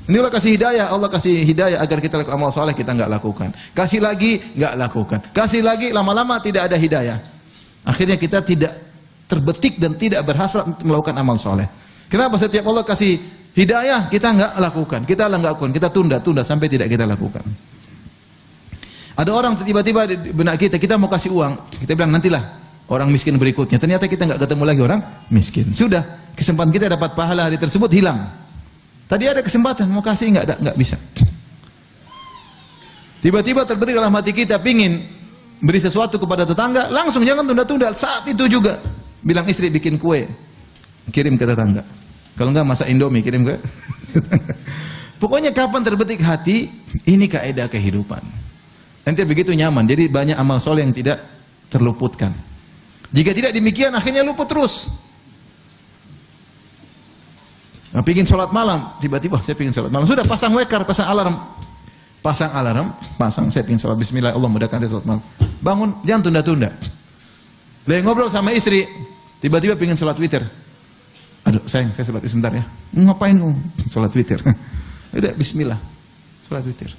Ini Allah kasih hidayah, Allah kasih hidayah agar kita lakukan amal soleh, kita enggak lakukan. Kasih lagi, enggak lakukan. Kasih lagi, lama-lama tidak ada hidayah. Akhirnya kita tidak terbetik dan tidak berhasrat untuk melakukan amal soleh. Kenapa setiap Allah kasih hidayah, kita enggak lakukan, kita lakukan, kita tunda sampai tidak kita lakukan. Ada orang tiba-tiba di benak kita mau kasih uang, kita bilang nantilah orang miskin berikutnya. Ternyata kita enggak ketemu lagi orang miskin. Sudah, kesempatan kita dapat pahala hari tersebut hilang. Tadi ada kesempatan, mau kasih enggak bisa. Tiba-tiba terbetik dalam hati kita pingin beri sesuatu kepada tetangga, langsung jangan tunda-tunda. Saat itu juga bilang istri bikin kue, kirim ke tetangga. Kalau enggak masak Indomie, kirim ke Pokoknya kapan terbetik hati, ini kaidah kehidupan. Nanti begitu nyaman, jadi banyak amal soleh yang tidak terluputkan. Jika tidak demikian, akhirnya luput terus. Nah, pingin sholat malam, tiba-tiba saya pingin sholat malam. Sudah pasang wekar, pasang alarm, saya pingin sholat. Bismillah, Allah mudahkan saya sholat malam. Bangun, jangan tunda-tunda. Lagi ngobrol sama istri, tiba-tiba pingin sholat witir. Aduh, sayang, saya sholat sebentar ya. Ngapain lu? Sholat witir. Udah, Bismillah, sholat witir.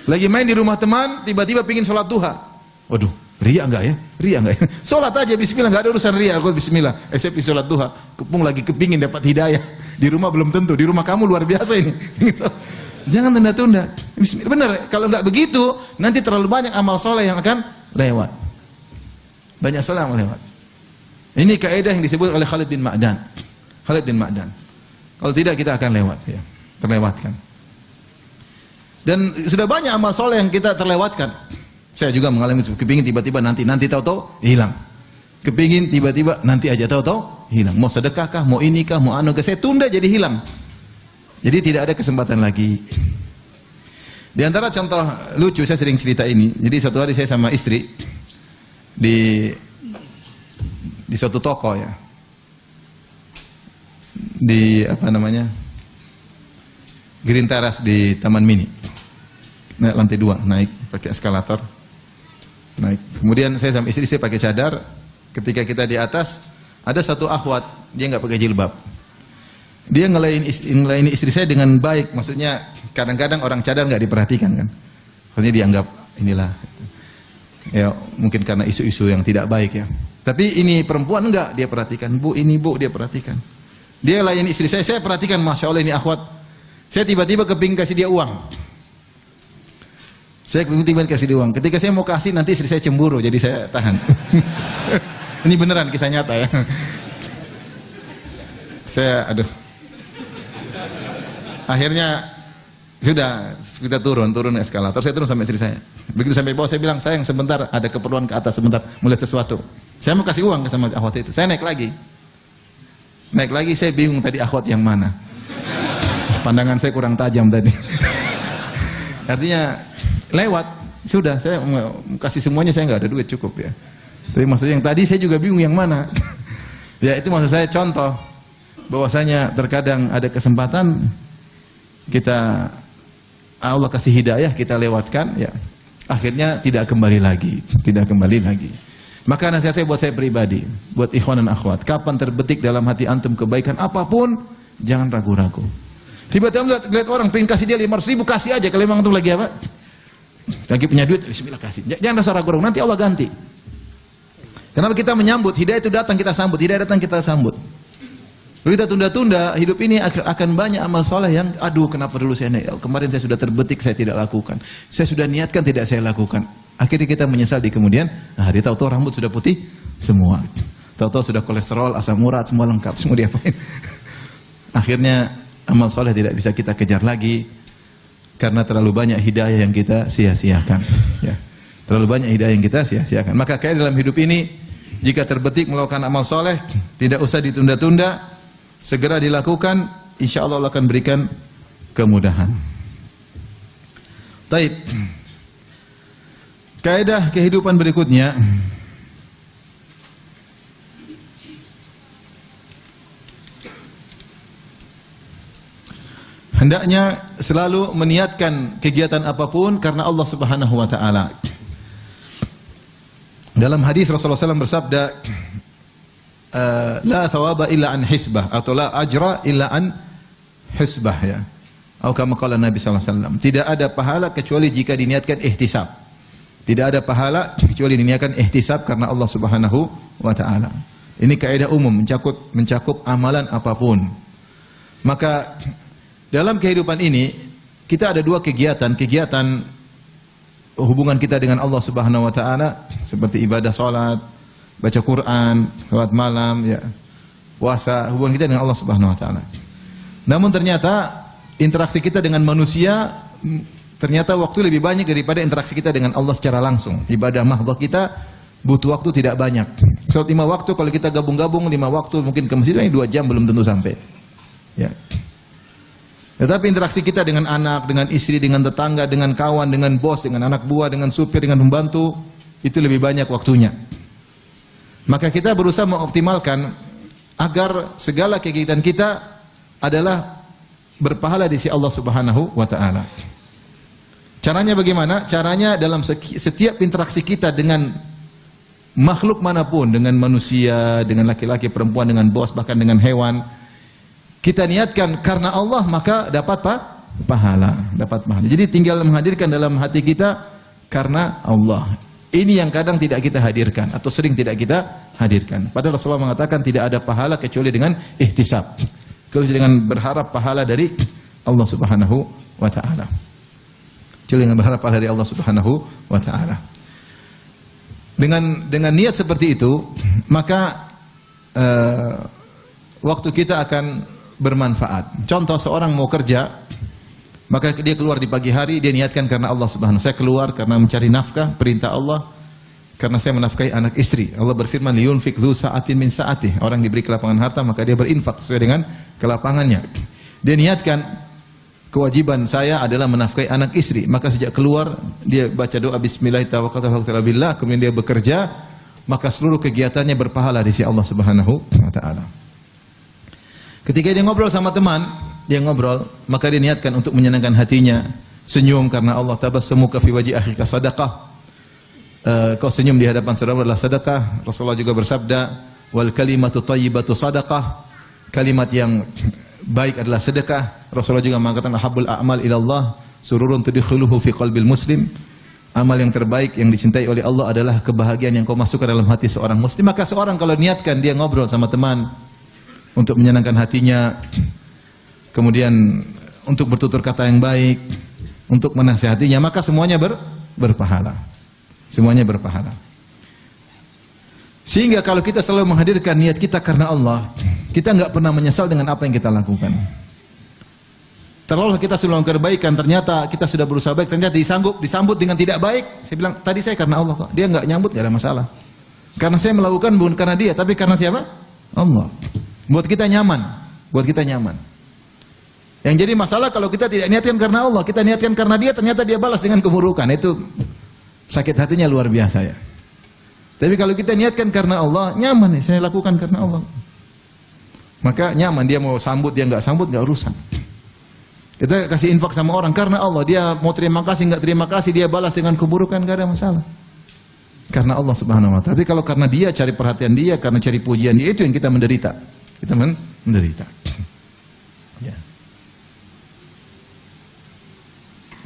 Lagi main di rumah teman, tiba-tiba pingin sholat duha. Waduh, ria enggak ya? Ria enggak ya? Sholat aja, Bismillah, enggak ada urusan ria. Aku Bismillah, saya pingin sholat duha. Kepung lagi kepingin dapat hidayah. Di rumah belum tentu, di rumah kamu luar biasa ini. Jangan tunda-tunda. Benar, kalau enggak begitu, nanti terlalu banyak amal soleh yang akan lewat. Banyak soleh yang lewat. Ini kaidah yang disebut oleh Khalid bin Ma'dan. Khalid bin Ma'dan. Kalau tidak kita akan lewat, ya, terlewatkan. Dan sudah banyak amal soleh yang kita terlewatkan. Saya juga mengalami kepingin tiba-tiba nanti tahu-tahu hilang. Kepingin tiba-tiba nanti aja tahu-tahu hilang. Mau sedekah kah, mau ini kah, mau anu kah, saya tunda jadi hilang. Jadi tidak ada kesempatan lagi. Di antara contoh lucu, saya sering cerita ini. Jadi suatu hari saya sama istri di suatu toko ya. Di apa namanya? Green Terrace di Taman Mini. Naik lantai 2, naik pakai eskalator. Naik. Kemudian saya sama istri saya pakai cadar. Ketika kita di atas, ada satu akhwat, dia enggak pakai jilbab. Dia ngelayani istri saya dengan baik, maksudnya kadang-kadang orang cadar enggak diperhatikan kan. Maksudnya dianggap inilah. Ya, mungkin karena isu-isu yang tidak baik ya. Tapi ini perempuan enggak, dia perhatikan. Bu, ini Bu, dia perhatikan. Dia layani istri saya perhatikan, Masya Allah ini akhwat. Saya tiba-tiba kepingin kasih dia uang. Saya tiba-tiba kasih dia uang. Ketika saya mau kasih, nanti istri saya cemburu, jadi saya tahan. Ini beneran kisah nyata ya. Aduh. Akhirnya sudah kita turun eskalator. Saya turun sampai istri saya. Begitu sampai bawah saya bilang, sayang sebentar, ada keperluan ke atas sebentar, melihat sesuatu. Saya mau kasih uang sama akhwat itu. Saya naik lagi, saya bingung tadi akhwat yang mana. Pandangan saya kurang tajam tadi. Artinya lewat, sudah saya mau kasih semuanya, saya nggak ada duit cukup ya. Tapi maksudnya yang tadi saya juga bingung yang mana. Ya itu maksud saya contoh bahwasanya terkadang ada kesempatan kita Allah kasih hidayah kita lewatkan ya. Akhirnya tidak kembali lagi. Maka nasihat saya buat saya pribadi, buat ikhwan dan akhwat, kapan terbetik dalam hati antum kebaikan apapun, jangan ragu-ragu. Tiba-tiba lihat orang pengen kasih dia 500.000, kasih aja. Kalau memang antum lagi apa? Lagi punya duit, bismillah kasih. Jangan rasa ragu-ragu, nanti Allah ganti. Kenapa kita menyambut? Hidayah itu datang kita sambut, hidayah datang kita sambut. Kalau kita tunda-tunda, hidup ini akan banyak amal soleh yang, aduh kenapa dulu saya kemarin saya sudah terbetik, saya tidak lakukan. Saya sudah niatkan, tidak saya lakukan. Akhirnya kita menyesal di kemudian hari, tahu-tahu rambut sudah putih semua. Tahu-tahu sudah kolesterol, asam urat, semua lengkap, semua diapain. Akhirnya amal soleh tidak bisa kita kejar lagi karena terlalu banyak hidayah yang kita sia-siakan. Ya. Terlalu banyak hidayah yang kita sia-siakan. Maka kayak dalam hidup ini, jika terbetik melakukan amal soleh, tidak usah ditunda-tunda, segera dilakukan, insya Allah Allah akan berikan kemudahan. Taib. Kaidah kehidupan berikutnya. Hendaknya selalu meniatkan kegiatan apapun karena Allah Subhanahu wa taala. Dalam hadis Rasulullah SAW bersabda, la thawaba illa an hisbah, atau la ajra illa an hisbah ya. Atau kama qala Nabi SAW, tidak ada pahala kecuali jika diniatkan ihtisab. Tidak ada pahala kecuali diniatkan ihtisab karena Allah Subhanahu wa taala. Ini kaidah umum mencakup amalan apapun. Maka dalam kehidupan ini kita ada dua kegiatan hubungan kita dengan Allah Subhanahu wa taala seperti ibadah salat, baca Quran, salat malam ya, puasa, hubungan kita dengan Allah Subhanahu wa taala. Namun ternyata interaksi kita dengan manusia ternyata waktu lebih banyak daripada interaksi kita dengan Allah secara langsung. Ibadah mahdhah kita butuh waktu tidak banyak. Salat 5 waktu kalau kita gabung-gabung 5 waktu mungkin ke masjid 2 jam belum tentu sampai. Ya. Tetapi interaksi kita dengan anak, dengan istri, dengan tetangga, dengan kawan, dengan bos, dengan anak buah, dengan supir, dengan pembantu, itu lebih banyak waktunya. Maka kita berusaha mengoptimalkan agar segala kegiatan kita adalah berpahala di sisi Allah Subhanahu wa taala. Caranya bagaimana? Caranya dalam setiap interaksi kita dengan makhluk manapun, dengan manusia, dengan laki-laki, perempuan, dengan bos, bahkan dengan hewan, kita niatkan karena Allah, maka dapat pahala, dapat pahala. Jadi tinggal menghadirkan dalam hati kita karena Allah. Ini yang kadang tidak kita hadirkan atau sering tidak kita hadirkan. Padahal Rasulullah mengatakan tidak ada pahala kecuali dengan ihtisab. Kecuali dengan berharap pahala dari Allah Subhanahu wa taala. Kecuali dengan berharap pahala dari Allah Subhanahu wa taala. Dengan niat seperti itu, maka waktu kita akan bermanfaat. Contoh, seorang mau kerja, maka dia keluar di pagi hari, dia niatkan karena Allah Subhanahu. Saya keluar karena mencari nafkah, perintah Allah, karena saya menafkahi anak istri. Allah berfirman, liyunfik dzu sa'atin min sa'atih. Orang diberi kelapangan harta, maka dia berinfak sesuai dengan kelapangannya. Dia niatkan kewajiban saya adalah menafkahi anak istri, maka sejak keluar dia baca doa bismillahirrahmanirrahim, kemudian dia bekerja, maka seluruh kegiatannya berpahala di sisi Allah Subhanahu wa taala. Ketika dia ngobrol sama teman, dia ngobrol, maka dia niatkan untuk menyenangkan hatinya, senyum karena Allah, tabassamuka fi wajhi akhika sadaqah. Kau senyum di hadapan saudara adalah sedekah. Rasulullah juga bersabda, wal kalimatu thayyibatu sadaqah. Kalimat yang baik adalah sedekah. Rasulullah juga mengatakan ahabbul a'mal ila Allah sururun tudkhiluhu fi qalbil muslim. Amal yang terbaik yang dicintai oleh Allah adalah kebahagiaan yang kau masukkan dalam hati seorang muslim. Maka seorang kalau niatkan dia ngobrol sama teman untuk menyenangkan hatinya, kemudian untuk bertutur kata yang baik, untuk menasihatinya, maka semuanya berpahala. Semuanya berpahala. Sehingga kalau kita selalu menghadirkan niat kita karena Allah, kita enggak pernah menyesal dengan apa yang kita lakukan. Terlalu kita sudah melakukan kebaikan, ternyata kita sudah berusaha baik, ternyata disambut dengan tidak baik. Saya bilang, tadi saya karena Allah kok. Dia enggak nyambut, enggak ada masalah. Karena saya melakukan bukan karena dia, tapi karena siapa? Allah. Buat kita nyaman, buat kita nyaman. Yang jadi masalah kalau kita tidak niatkan karena Allah, kita niatkan karena dia, ternyata dia balas dengan keburukan. Itu sakit hatinya luar biasa ya. Tapi kalau kita niatkan karena Allah, nyaman nih, saya lakukan karena Allah. Maka nyaman, dia mau sambut, dia enggak sambut, enggak urusan. Kita kasih infak sama orang karena Allah, dia mau terima kasih, enggak terima kasih, dia balas dengan keburukan, enggak ada masalah. Karena Allah Subhanahu wa taala. Tapi kalau karena dia, cari perhatian dia, karena cari pujian dia, itu yang kita menderita. Kita menderita. Ya.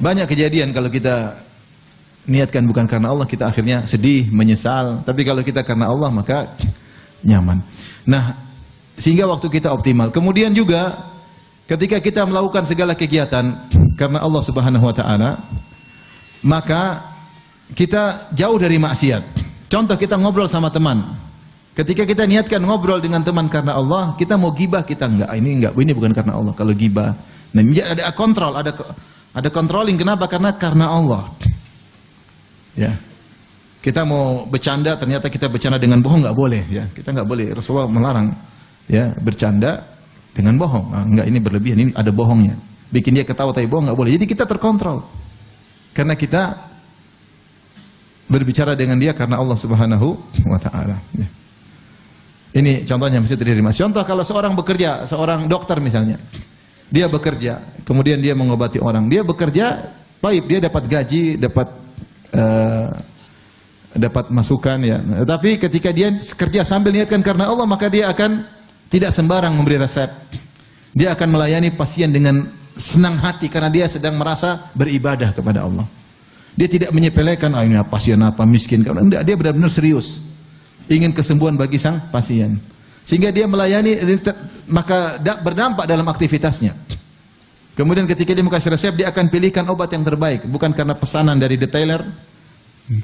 Banyak kejadian kalau kita niatkan bukan karena Allah, kita akhirnya sedih, menyesal. Tapi kalau kita karena Allah, maka nyaman. Nah, sehingga waktu kita optimal. Kemudian juga ketika kita melakukan segala kegiatan karena Allah Subhanahu wa taala, maka kita jauh dari maksiat. Contoh, kita ngobrol sama teman. Ketika kita niatkan ngobrol dengan teman karena Allah, kita mau gibah, kita enggak. Ini bukan karena Allah. Kalau gibah, nah ini ada kontrol, ada controlling. Kenapa? Karena Allah. Ya. Kita mau bercanda, ternyata kita bercanda dengan bohong, enggak boleh ya. Kita enggak boleh. Rasulullah melarang ya bercanda dengan bohong. Nah, enggak, ini berlebihan, ini ada bohongnya. Bikin dia ketawa tapi bohong enggak boleh. Jadi kita terkontrol. Karena kita berbicara dengan dia karena Allah Subhanahu wa taala ya. Ini contohnya mesti diterima. Contoh kalau seorang bekerja, seorang dokter misalnya. Dia bekerja, kemudian dia mengobati orang. Dia bekerja, baik, dia dapat gaji, dapat masukan ya. Tapi ketika dia kerja sambil niatkan karena Allah, maka dia akan tidak sembarang memberi resep. Dia akan melayani pasien dengan senang hati karena dia sedang merasa beribadah kepada Allah. Dia tidak menyepelekan, ini pasien apa, miskin. Enggak, dia benar-benar serius. Ingin kesembuhan bagi sang pasien. Sehingga dia melayani, maka berdampak dalam aktivitasnya. Kemudian ketika dia mau kasih resep, dia akan pilihkan obat yang terbaik. Bukan karena pesanan dari detailer,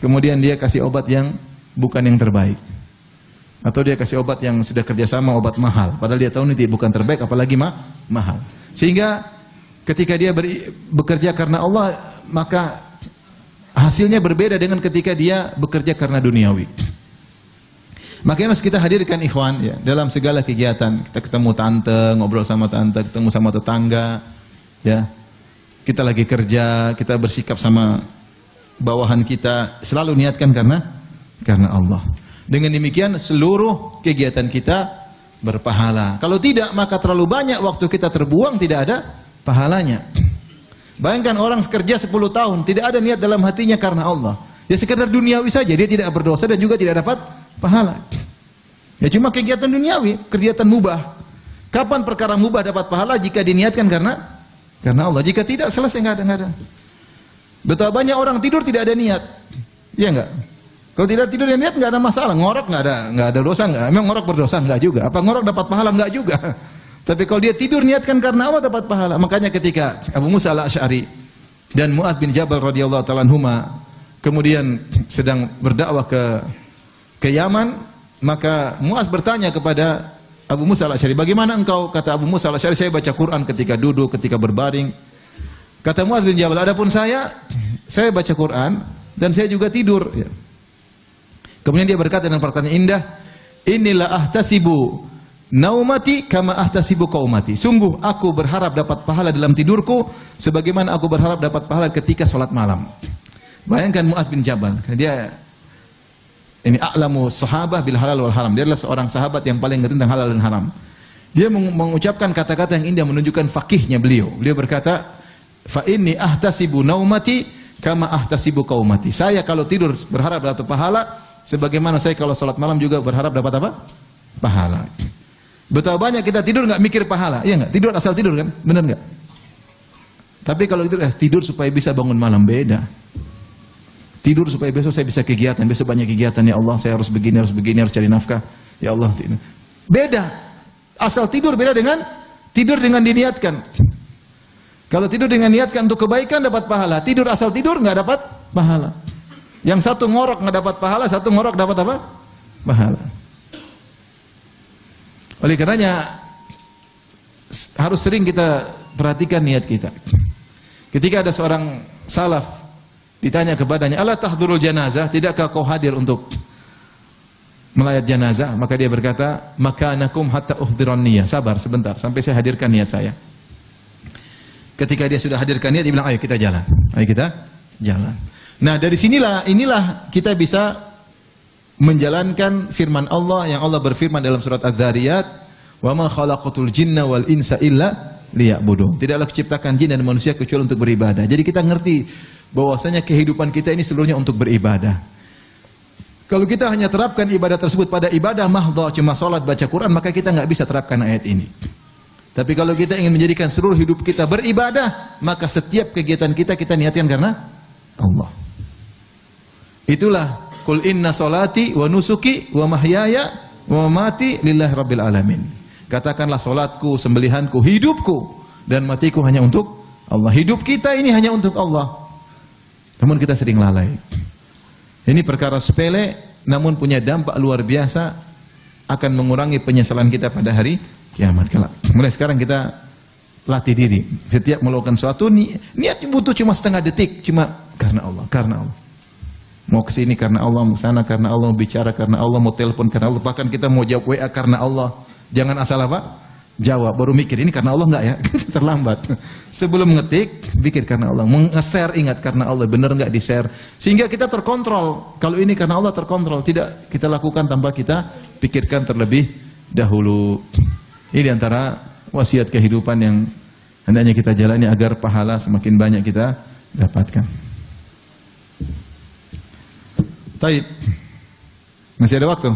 kemudian dia kasih obat yang bukan yang terbaik. Atau dia kasih obat yang sudah kerjasama obat mahal. Padahal dia tahu ini bukan terbaik, apalagi mahal. Sehingga ketika dia bekerja karena Allah, maka hasilnya berbeda dengan ketika dia bekerja karena duniawi. Makanya harus kita hadirkan ikhwan ya, dalam segala kegiatan. Kita ketemu tante, ngobrol sama tante, ketemu sama tetangga, ya. Kita lagi kerja, kita bersikap sama bawahan kita, selalu niatkan karena Allah. Dengan demikian seluruh kegiatan kita berpahala. Kalau tidak, maka terlalu banyak waktu kita terbuang, tidak ada pahalanya. Bayangkan orang kerja 10 tahun, tidak ada niat dalam hatinya karena Allah. Ya sekedar duniawi saja, dia tidak berdosa dan juga tidak dapat pahala. Ya cuma kegiatan duniawi, kegiatan mubah. Kapan perkara mubah dapat pahala? Jika diniatkan karena Allah. Jika tidak, selesai, enggak ada. Betapa banyak orang tidur tidak ada niat. Iya enggak? Kalau tidak tidur dan niat enggak ada masalah. Ngorok enggak ada dosa enggak? Memang ngorok berdosa enggak juga? Apa ngorok dapat pahala enggak juga? Tapi kalau dia tidur niatkan karena Allah dapat pahala. Makanya ketika Abu Musa al-Asy'ari dan Mu'adz bin Jabal radhiyallahu ta'ala anhuma kemudian sedang berdakwah ke Yaman, maka Mu'adz bertanya kepada Abu Musa al-Asy'ari, "Bagaimana engkau?" Kata Abu Musa al-Asy'ari, "Saya baca Quran ketika duduk, ketika berbaring." Kata Mu'adz bin Jabal, "Adapun saya baca Quran dan saya juga tidur." Ya. Kemudian dia berkata dengan perkataan indah, "Inilah ahtasibu naumati kama ahtasibu qaumati." Sungguh aku berharap dapat pahala dalam tidurku sebagaimana aku berharap dapat pahala ketika salat malam. Bayangkan Mu'adz bin Jabal, dia ini a'lamu sahabah bil halal wal haram. Dia adalah seorang sahabat yang paling ngerti tentang halal dan haram. Dia mengucapkan kata-kata yang indah menunjukkan fakihnya beliau. Beliau berkata, "Fa inni ahtasibu naumati kama ahtasibu qaumati." Saya kalau tidur berharap dapat pahala sebagaimana saya kalau salat malam juga berharap dapat apa? Pahala. Betapa banyak kita tidur enggak mikir pahala. Iya enggak? Tidur asal tidur kan? Benar enggak? Tapi kalau tidur supaya bisa bangun malam, beda. Tidur supaya besok saya bisa kegiatan, besok banyak kegiatan, ya Allah saya harus begini, harus cari nafkah, ya Allah. Beda. Asal tidur beda dengan tidur dengan diniatkan. Kalau tidur dengan niatkan untuk kebaikan dapat pahala, tidur asal tidur enggak dapat pahala. Yang satu ngorok enggak dapat pahala, satu ngorok dapat apa? Pahala. Oleh karenanya harus sering kita perhatikan niat kita. Ketika ada seorang salaf ditanya kepadanya, "Ala tahdurul janazah? Tidakkah kau hadir untuk melayat janazah?" Maka dia berkata, "Makanakum hatta uhdiran niyah." Sabar sebentar sampai saya hadirkan niat saya. Ketika dia sudah hadirkan niat, dia bilang, "Ayo kita jalan." Ayo kita jalan. Nah, dari inilah kita bisa menjalankan firman Allah yang Allah berfirman dalam surat Az-Zariyat, "Wa ma khalaqatul jinna wal insa illa liya'budun." Tidaklah kuciptakan jin dan manusia kecuali untuk beribadah. Jadi kita ngerti bahwasanya kehidupan kita ini seluruhnya untuk beribadah. Kalau kita hanya terapkan ibadah tersebut pada ibadah mahdhah, cuma salat, baca Quran, maka kita enggak bisa terapkan ayat ini. Tapi kalau kita ingin menjadikan seluruh hidup kita beribadah, maka setiap kegiatan kita niatkan karena Allah. Itulah qul inna salati wa nusuki wa mahyaya wa mamati lillahi rabbil alamin. Katakanlah salatku, sembelihanku, hidupku dan matiku hanya untuk Allah. Hidup kita ini hanya untuk Allah. Namun kita sering lalai. Ini perkara sepele namun punya dampak luar biasa, akan mengurangi penyesalan kita pada hari kiamat kelak. Mulai sekarang kita latih diri. Setiap melakukan sesuatu niat butuh cuma setengah detik, cuma karena Allah. Mau ke sini karena Allah, mau sana karena Allah, mau bicara karena Allah, mau telepon karena Allah, bahkan kita mau jawab WA karena Allah. Jangan asal apa? Jawab, baru mikir ini karena Allah enggak ya? Terlambat. Sebelum ngetik, pikir karena Allah. Nge-share ingat karena Allah, benar enggak di-share. Sehingga kita terkontrol. Kalau ini karena Allah terkontrol, tidak kita lakukan tanpa kita pikirkan terlebih dahulu. Ini antara wasiat kehidupan yang hendaknya kita jalani agar pahala semakin banyak kita dapatkan. Taib. Masih ada waktu?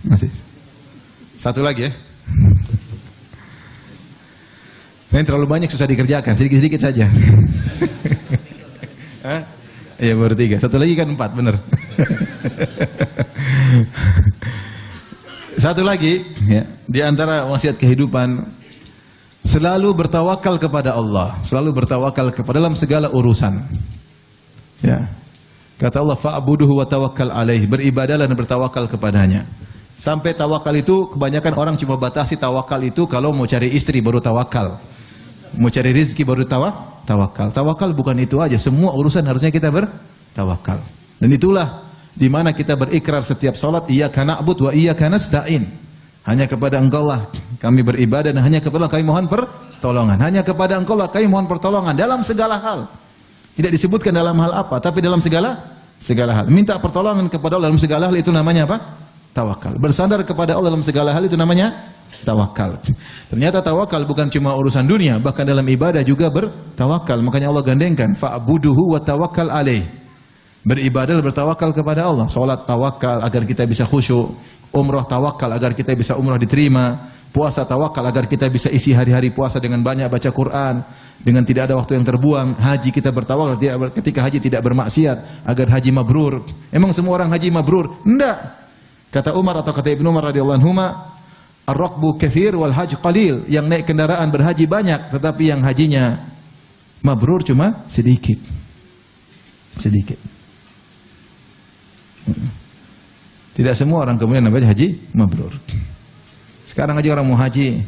Masih. Satu lagi ya. Ini terlalu banyak susah dikerjakan, sedikit-sedikit saja. Iya baru 3, satu lagi kan 4, benar. Satu lagi, ya, di antara wasiat kehidupan, selalu bertawakal kepada Allah, selalu bertawakal kepada dalam segala urusan. Ya. Kata Allah, fa'buduhu wa tawakkal alaih, beribadahlah dan bertawakal kepadanya. Sampai tawakal itu kebanyakan orang cuma batasi tawakal itu kalau mau cari istri baru tawakal. Mau cari rezeki baru tawakal. Tawakal bukan itu aja. Semua urusan harusnya kita bertawakal. Dan itulah di mana kita berikrar setiap salat, iyyaka na'budu wa iyyaka nasta'in. Hanya kepada Engkau lah kami beribadah dan hanya kepada kami mohon pertolongan. Hanya kepada Engkau lah kami mohon pertolongan dalam segala hal. Tidak disebutkan dalam hal apa, tapi dalam segala hal. Minta pertolongan kepada Allah dalam segala hal itu namanya apa? Tawakal. Bersandar kepada Allah dalam segala hal itu namanya tawakal. Ternyata tawakal bukan cuma urusan dunia, bahkan dalam ibadah juga bertawakal. Makanya Allah gandengkan fa'buduhu wa tawakkal alaih. Beribadah bertawakal kepada Allah. Salat tawakal agar kita bisa khusyuk. Umrah tawakal agar kita bisa umrah diterima. Puasa tawakal agar kita bisa isi hari-hari puasa dengan banyak baca Quran, dengan tidak ada waktu yang terbuang. Haji kita bertawakal ketika haji tidak bermaksiat agar haji mabrur. Emang semua orang haji mabrur? Enggak. Kata Umar atau kata Ibnu Umar radhiyallahu anhuma, ar-raqbu katsir wal hajj qalil. Yang naik kendaraan berhaji banyak, tetapi yang hajinya mabrur cuma sedikit. Sedikit. Tidak semua orang kemudian namanya haji mabrur. Sekarang aja orang mau haji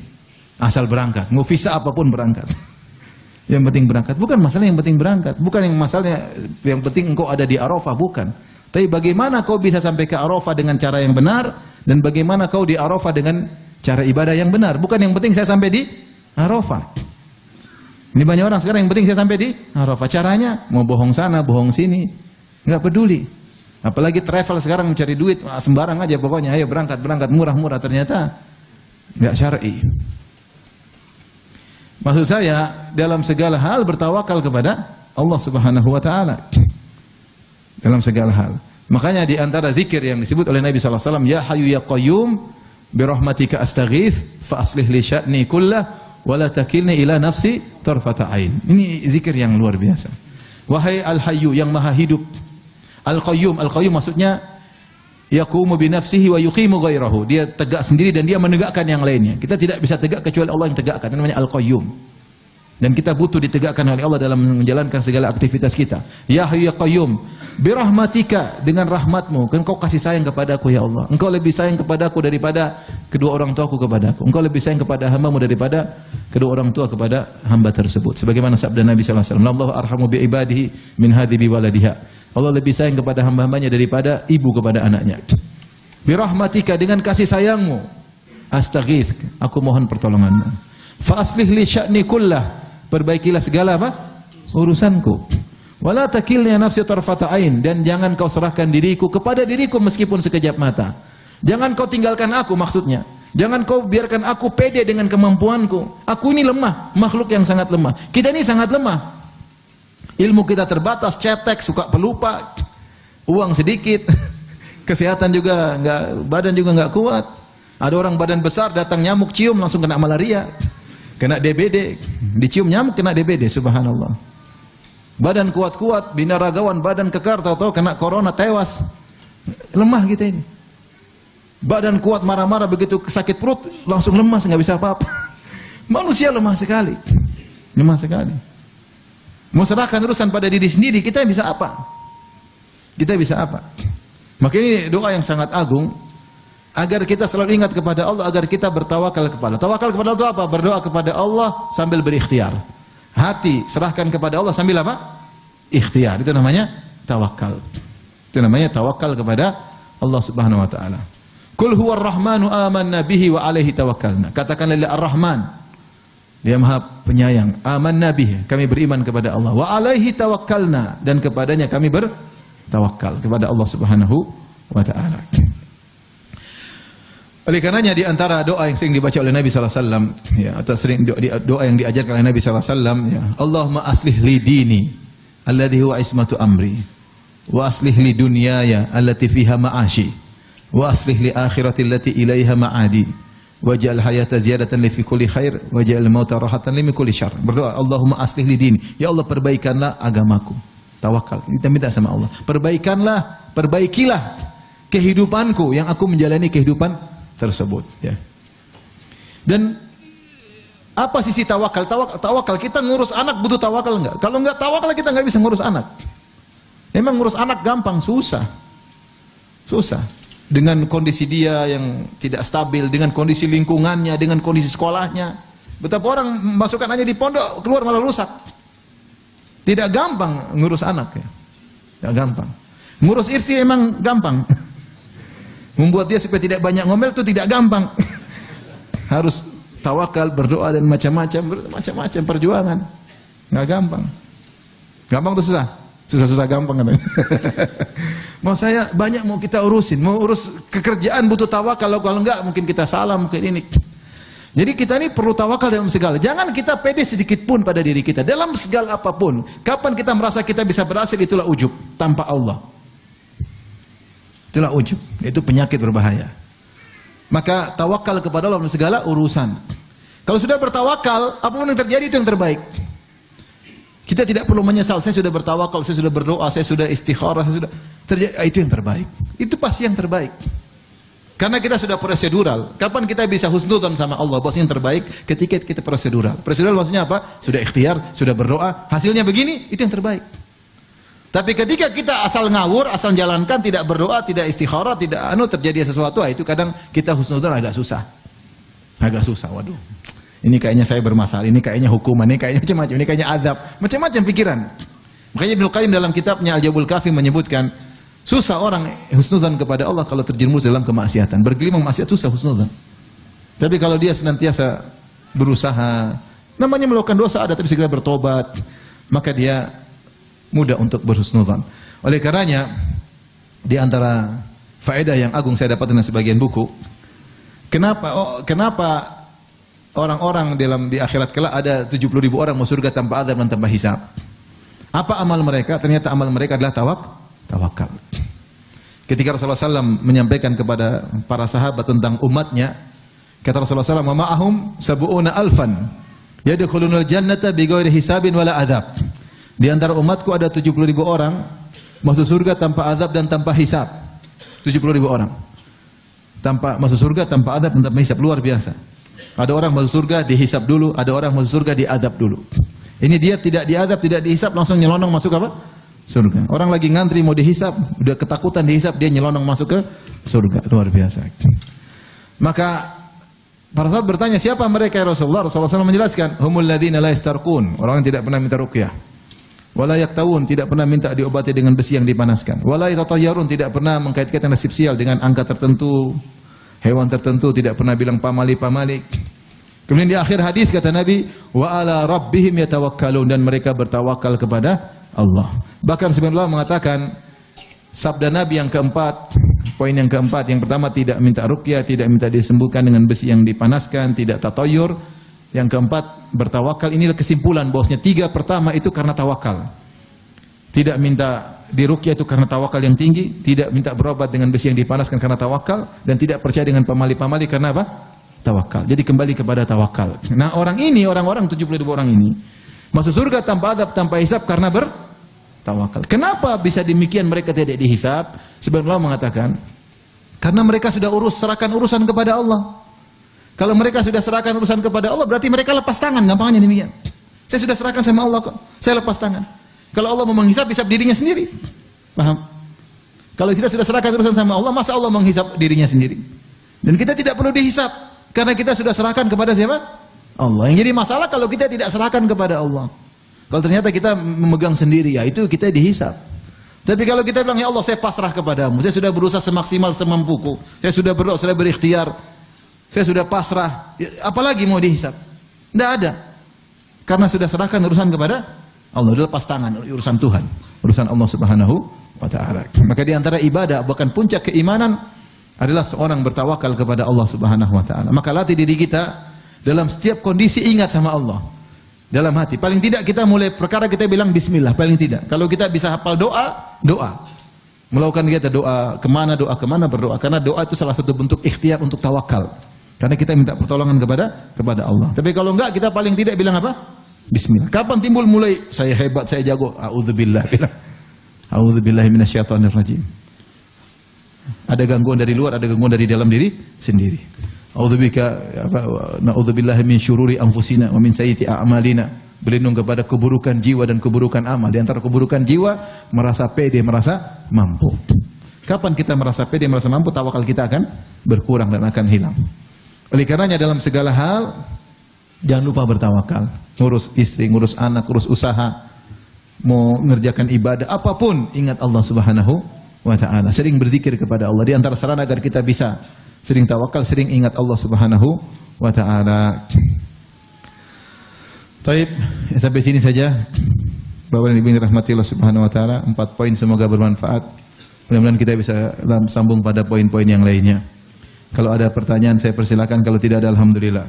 asal berangkat, mau visa apapun berangkat. Yang penting berangkat, bukan masalah yang penting berangkat, bukan yang masalahnya yang penting engkau ada di Arafah, bukan. Tapi bagaimana kau bisa sampai ke Arafah dengan cara yang benar dan bagaimana kau di Arafah dengan cara ibadah yang benar. Bukan yang penting saya sampai di Arafah. Ini banyak orang sekarang yang penting saya sampai di Arafah. Caranya mau bohong sana, bohong sini, enggak peduli. Apalagi travel sekarang mencari duit, sembarang aja pokoknya, ayo berangkat, murah-murah, ternyata enggak syar'i. Maksud saya, dalam segala hal bertawakal kepada Allah Subhanahu wa taala. Dalam segala hal. Makanya di antara zikir yang disebut oleh Nabi sallallahu alaihi wasallam, ya hayyu ya qayyum bi rahmatika astaghits fa aslih li sya'ni kullah wa la takilni ila nafsi tarfata ain. Ini zikir yang luar biasa. Wahai al-hayyu yang maha hidup. Al-qayyum maksudnya yaqumu bi nafsihi wa yuqimu ghairahu. Dia tegak sendiri dan dia menegakkan yang lainnya. Kita tidak bisa tegak kecuali Allah yang tegakkan. Namanya al-qayyum. Dan kita butuh ditegakkan oleh Allah dalam menjalankan segala aktivitas kita. Ya hayyu ya qayyum bi rahmatika, dengan rahmatmu. Engkau kasih sayang kepadaku ya Allah. Engkau lebih sayang kepadaku daripada kedua orang tuaku kepadaku. Engkau lebih sayang kepada hambamu daripada kedua orang tua kepada hamba tersebut. Sebagaimana sabda Nabi sallallahu alaihi wasallam, "Allahu arhamu bi ibadihi min hadhi bi waladiha." Allah lebih sayang kepada hamba-hambanya daripada ibu kepada anaknya. Bi rahmatika, dengan kasih sayangmu, astaghits, aku mohon pertolonganmu. Fa aslih li sya'ni kullah, perbaikilah segala apa? Urusanku. Wala takilni nafsi tarfata ain, dan jangan kau serahkan diriku kepada diriku meskipun sekejap mata. Jangan kau tinggalkan aku, maksudnya. Jangan kau biarkan aku pede dengan kemampuanku. Aku ini lemah, makhluk yang sangat lemah. Kita ini sangat lemah. Ilmu kita terbatas, cetek, suka pelupa, uang sedikit, kesehatan juga enggak, badan juga enggak kuat. Ada orang badan besar datang nyamuk cium langsung kena malaria, kena DBD, dicium nyamuk kena DBD, subhanallah. Badan kuat-kuat, binaragawan, badan kekar, tahu-tahu kena corona tewas. Lemah kita ini. Badan kuat marah-marah, begitu sakit perut langsung lemas, enggak bisa apa-apa. Manusia lemah sekali. Lemah sekali. Mau serahkan urusan pada diri sendiri, kita bisa apa? Kita bisa apa? Maka ini doa yang sangat agung, agar kita selalu ingat kepada Allah, agar kita bertawakal kepada Allah. Tawakal kepada Allah itu apa? Berdoa kepada Allah sambil berikhtiar. Hati serahkan kepada Allah sambil apa? Ikhtiar. Itu namanya tawakal. Itu namanya tawakal kepada Allah Subhanahu wa taala. Qul huwar rahmanu amanna bihi wa alaihi tawakkalna. Katakanlah Ar-Rahman, Dia Maha Penyayang. Amanna bihi, kami beriman kepada Allah. Wa alaihi tawakkalna, dan kepadanya kami bertawakal, kepada Allah Subhanahu wa taala. Oleh karenanya di antara doa yang sering dibaca oleh Nabi sallallahu alaihi wasallam, ya, atau sering doa yang diajarkan oleh Nabi sallallahu alaihi wasallam, ya, Allahumma aslih li dini alladhi huwa ismatu amri, wa aslih li dunyaya allati fiha ma'ashi, wa aslih li akhirati allati ilaiha ma'adi. Waj'al hayata ziyadatan li fi kulli khair, waj'al mauta rahatan li min kulli syarr. Berdoa, Allahumma aslih li dini. Ya Allah, perbaikanlah agamaku. Tawakal. Kita minta sama Allah. Perbaikilah kehidupanku yang aku menjalani kehidupan tersebut, ya. Dan apa sisi tawakal? Tawakal kita ngurus anak butuh tawakal enggak? Kalau enggak tawakal kita enggak bisa ngurus anak. Emang ngurus anak gampang? Susah. Susah. dengan kondisi dia yang tidak stabil, dengan kondisi lingkungannya, dengan kondisi sekolahnya. Betapa orang masukkan aja di pondok, keluar malah rusak. Tidak gampang ngurus anak ya. Tidak gampang. Ngurus istri emang gampang. Membuat dia supaya tidak banyak ngomel itu tidak gampang. Harus tawakal, berdoa dan macam-macam perjuangan. Nggak gampang. Gampang itu susah. Susah-susah gampang katanya. Mau saya banyak mau kita urusin, mau urus kekerjaan butuh tawakal, kalau enggak mungkin kita salah, mungkin ini. Jadi kita ini perlu tawakal dalam segala. Jangan kita pede sedikit pun pada diri kita dalam segala apapun. Kapan kita merasa kita bisa berhasil, itulah ujub tanpa Allah. Itulah ujub. Itu penyakit berbahaya. Maka tawakal kepada Allah dalam segala urusan. Kalau sudah bertawakal, apapun yang terjadi itu yang terbaik. Kita tidak perlu menyesal, saya sudah bertawakal, saya sudah berdoa, saya sudah istikharah, saya sudah terjadi, itu yang terbaik. Itu pasti yang terbaik. Karena kita sudah prosedural. Kapan kita bisa husnudzon sama Allah? Bos yang terbaik ketika kita prosedural. Prosedural maksudnya apa? Sudah ikhtiar, sudah berdoa, hasilnya begini, itu yang terbaik. Tapi ketika kita asal ngawur, asal jalankan, tidak berdoa, tidak istikharah, tidak terjadi sesuatu, itu kadang kita husnudzon agak susah. Agak susah, waduh. Ini kayaknya saya bermasalah, ini kayaknya hukuman, ini kayaknya macam-macam, ini kayaknya azab, macam-macam pikiran. Makanya Ibnu Qayyim dalam kitabnya Al-Jawabul Kafi menyebutkan, susah orang husnudzon kepada Allah kalau terjerumus dalam kemaksiatan. Bergelimang maksiat susah husnudzon. Tapi kalau dia senantiasa berusaha, namanya melakukan dosa ada tapi segera bertobat, maka dia mudah untuk berhusnudzon. Oleh karenanya, di antara faedah yang agung saya dapatkan dari sebagian buku, kenapa orang-orang di akhirat kelak ada 70.000 orang masuk surga tanpa azab dan tanpa hisab. Apa amal mereka? Ternyata amal mereka adalah tawakal. Ketika Rasulullah SAW menyampaikan kepada para sahabat tentang umatnya, kata Rasulullah SAW, "Wa ma'ahum sab'una alfan yadkhulunal jannata bighairi hisabin wala adab." Di antara umatku ada 70.000 orang masuk surga tanpa azab dan tanpa hisab. 70.000 orang. Masuk surga tanpa azab dan tanpa hisab, luar biasa. Ada orang masuk surga dihisab dulu, ada orang masuk surga diadab dulu. Ini dia tidak diadab, tidak dihisab, langsung nyelonong masuk apa? Surga. Orang lagi ngantri mau dihisab, udah ketakutan dihisab, dia nyelonong masuk ke surga. Luar biasa. Maka para sahabat bertanya, siapa mereka ya Rasulullah? Rasulullah SAW menjelaskan, humul ladzina la yastarqun, orang yang tidak pernah minta ruqyah. Wala yaktawun, tidak pernah minta diobati dengan besi yang dipanaskan. Wala yatatayyarun, tidak pernah mengkait-kaitkan nasib sial dengan angka tertentu, hewan tertentu, tidak pernah bilang pamali. Kemudian di akhir hadis kata Nabi, wa ala rabbihim yatawakkalun, dan mereka bertawakal kepada Allah. Bahkan sebenarnya Allah mengatakan, sabda Nabi yang keempat, poin yang keempat, yang pertama tidak minta ruqyah, tidak minta disembuhkan dengan besi yang dipanaskan, tidak tatayyur. Yang keempat bertawakal. Inilah kesimpulan bahwasanya 3 pertama itu karena tawakal. Tidak minta diruqyah itu karena tawakal yang tinggi, tidak minta berobat dengan besi yang dipanaskan karena tawakal, dan tidak percaya dengan pamali-pamali karena apa? Tawakal. Jadi kembali kepada tawakal. Nah, orang-orang 70.000 orang ini masuk surga tanpa adab, tanpa hisab karena bertawakal. Kenapa bisa demikian mereka tidak dihisab? Sebenarnya Allah mengatakan, karena mereka sudah serahkan urusan kepada Allah. Kalau mereka sudah serahkan urusan kepada Allah, berarti mereka lepas tangan, gampangnya demikian. Saya sudah serahkan sama Allah kok, saya lepas tangan. Kalau Allah mau menghisab, hisab dirinya sendiri. Paham? Kalau kita sudah serahkan urusan sama Allah, masa Allah menghisab dirinya sendiri? Dan kita tidak perlu dihisab, karena kita sudah serahkan kepada siapa? Allah. Yang jadi masalah kalau kita tidak serahkan kepada Allah. Kalau ternyata kita memegang sendiri, ya itu kita dihisab. Tapi kalau kita bilang, ya Allah saya pasrah kepadamu, saya sudah berusaha semaksimal semampuku, saya sudah berdoa, sudah berikhtiar, saya sudah pasrah, apalagi mau dihisab? Tidak ada. Karena sudah serahkan urusan kepada Allah, sudah lepas tangan, urusan Tuhan, urusan Allah Subhanahu wa Ta'ala. Maka di antara ibadah, bahkan puncak keimanan adalah seorang bertawakal kepada Allah Subhanahu wa Ta'ala. Maka latih diri kita dalam setiap kondisi ingat sama Allah dalam hati. Paling tidak kita mulai perkara kita bilang bismillah, paling tidak. Kalau kita bisa hafal doa. Melakukan kita doa kemana berdoa. Karena doa itu salah satu bentuk ikhtiar untuk tawakal. Karena kita minta pertolongan kepada Allah. Tapi kalau enggak, kita paling tidak bilang apa? Bismillah. Kapan timbul mulai saya hebat, saya jago? A'udzubillah. Bilang. A'udzubillahi minasyaitonir rajim. Ada gangguan dari luar, ada gangguan dari dalam diri sendiri. Na'udzubillahi min syururi anfusina wa min sayyiati a'malina. Berlindung kepada keburukan jiwa dan keburukan amal. Di antara keburukan jiwa, merasa pede, merasa mampu. Kapan kita merasa pede, merasa mampu, tawakal kita akan berkurang dan akan hilang. Oleh karenanya dalam segala hal jangan lupa bertawakal. Ngurus istri, ngurus anak, ngurus usaha, mau ngerjakan ibadah apapun, ingat Allah Subhanahu wa taala. Sering berzikir kepada Allah. Di antara sarana agar kita bisa sering tawakal, sering ingat Allah Subhanahu wa taala. Baik, sampai sini saja. Bapak dan Ibu yang dirahmati Allah Subhanahu wa taala, 4 poin semoga bermanfaat. Mudah-mudahan kita bisa sambung pada poin-poin yang lainnya. Kalau ada pertanyaan saya persilakan, kalau tidak ada alhamdulillah.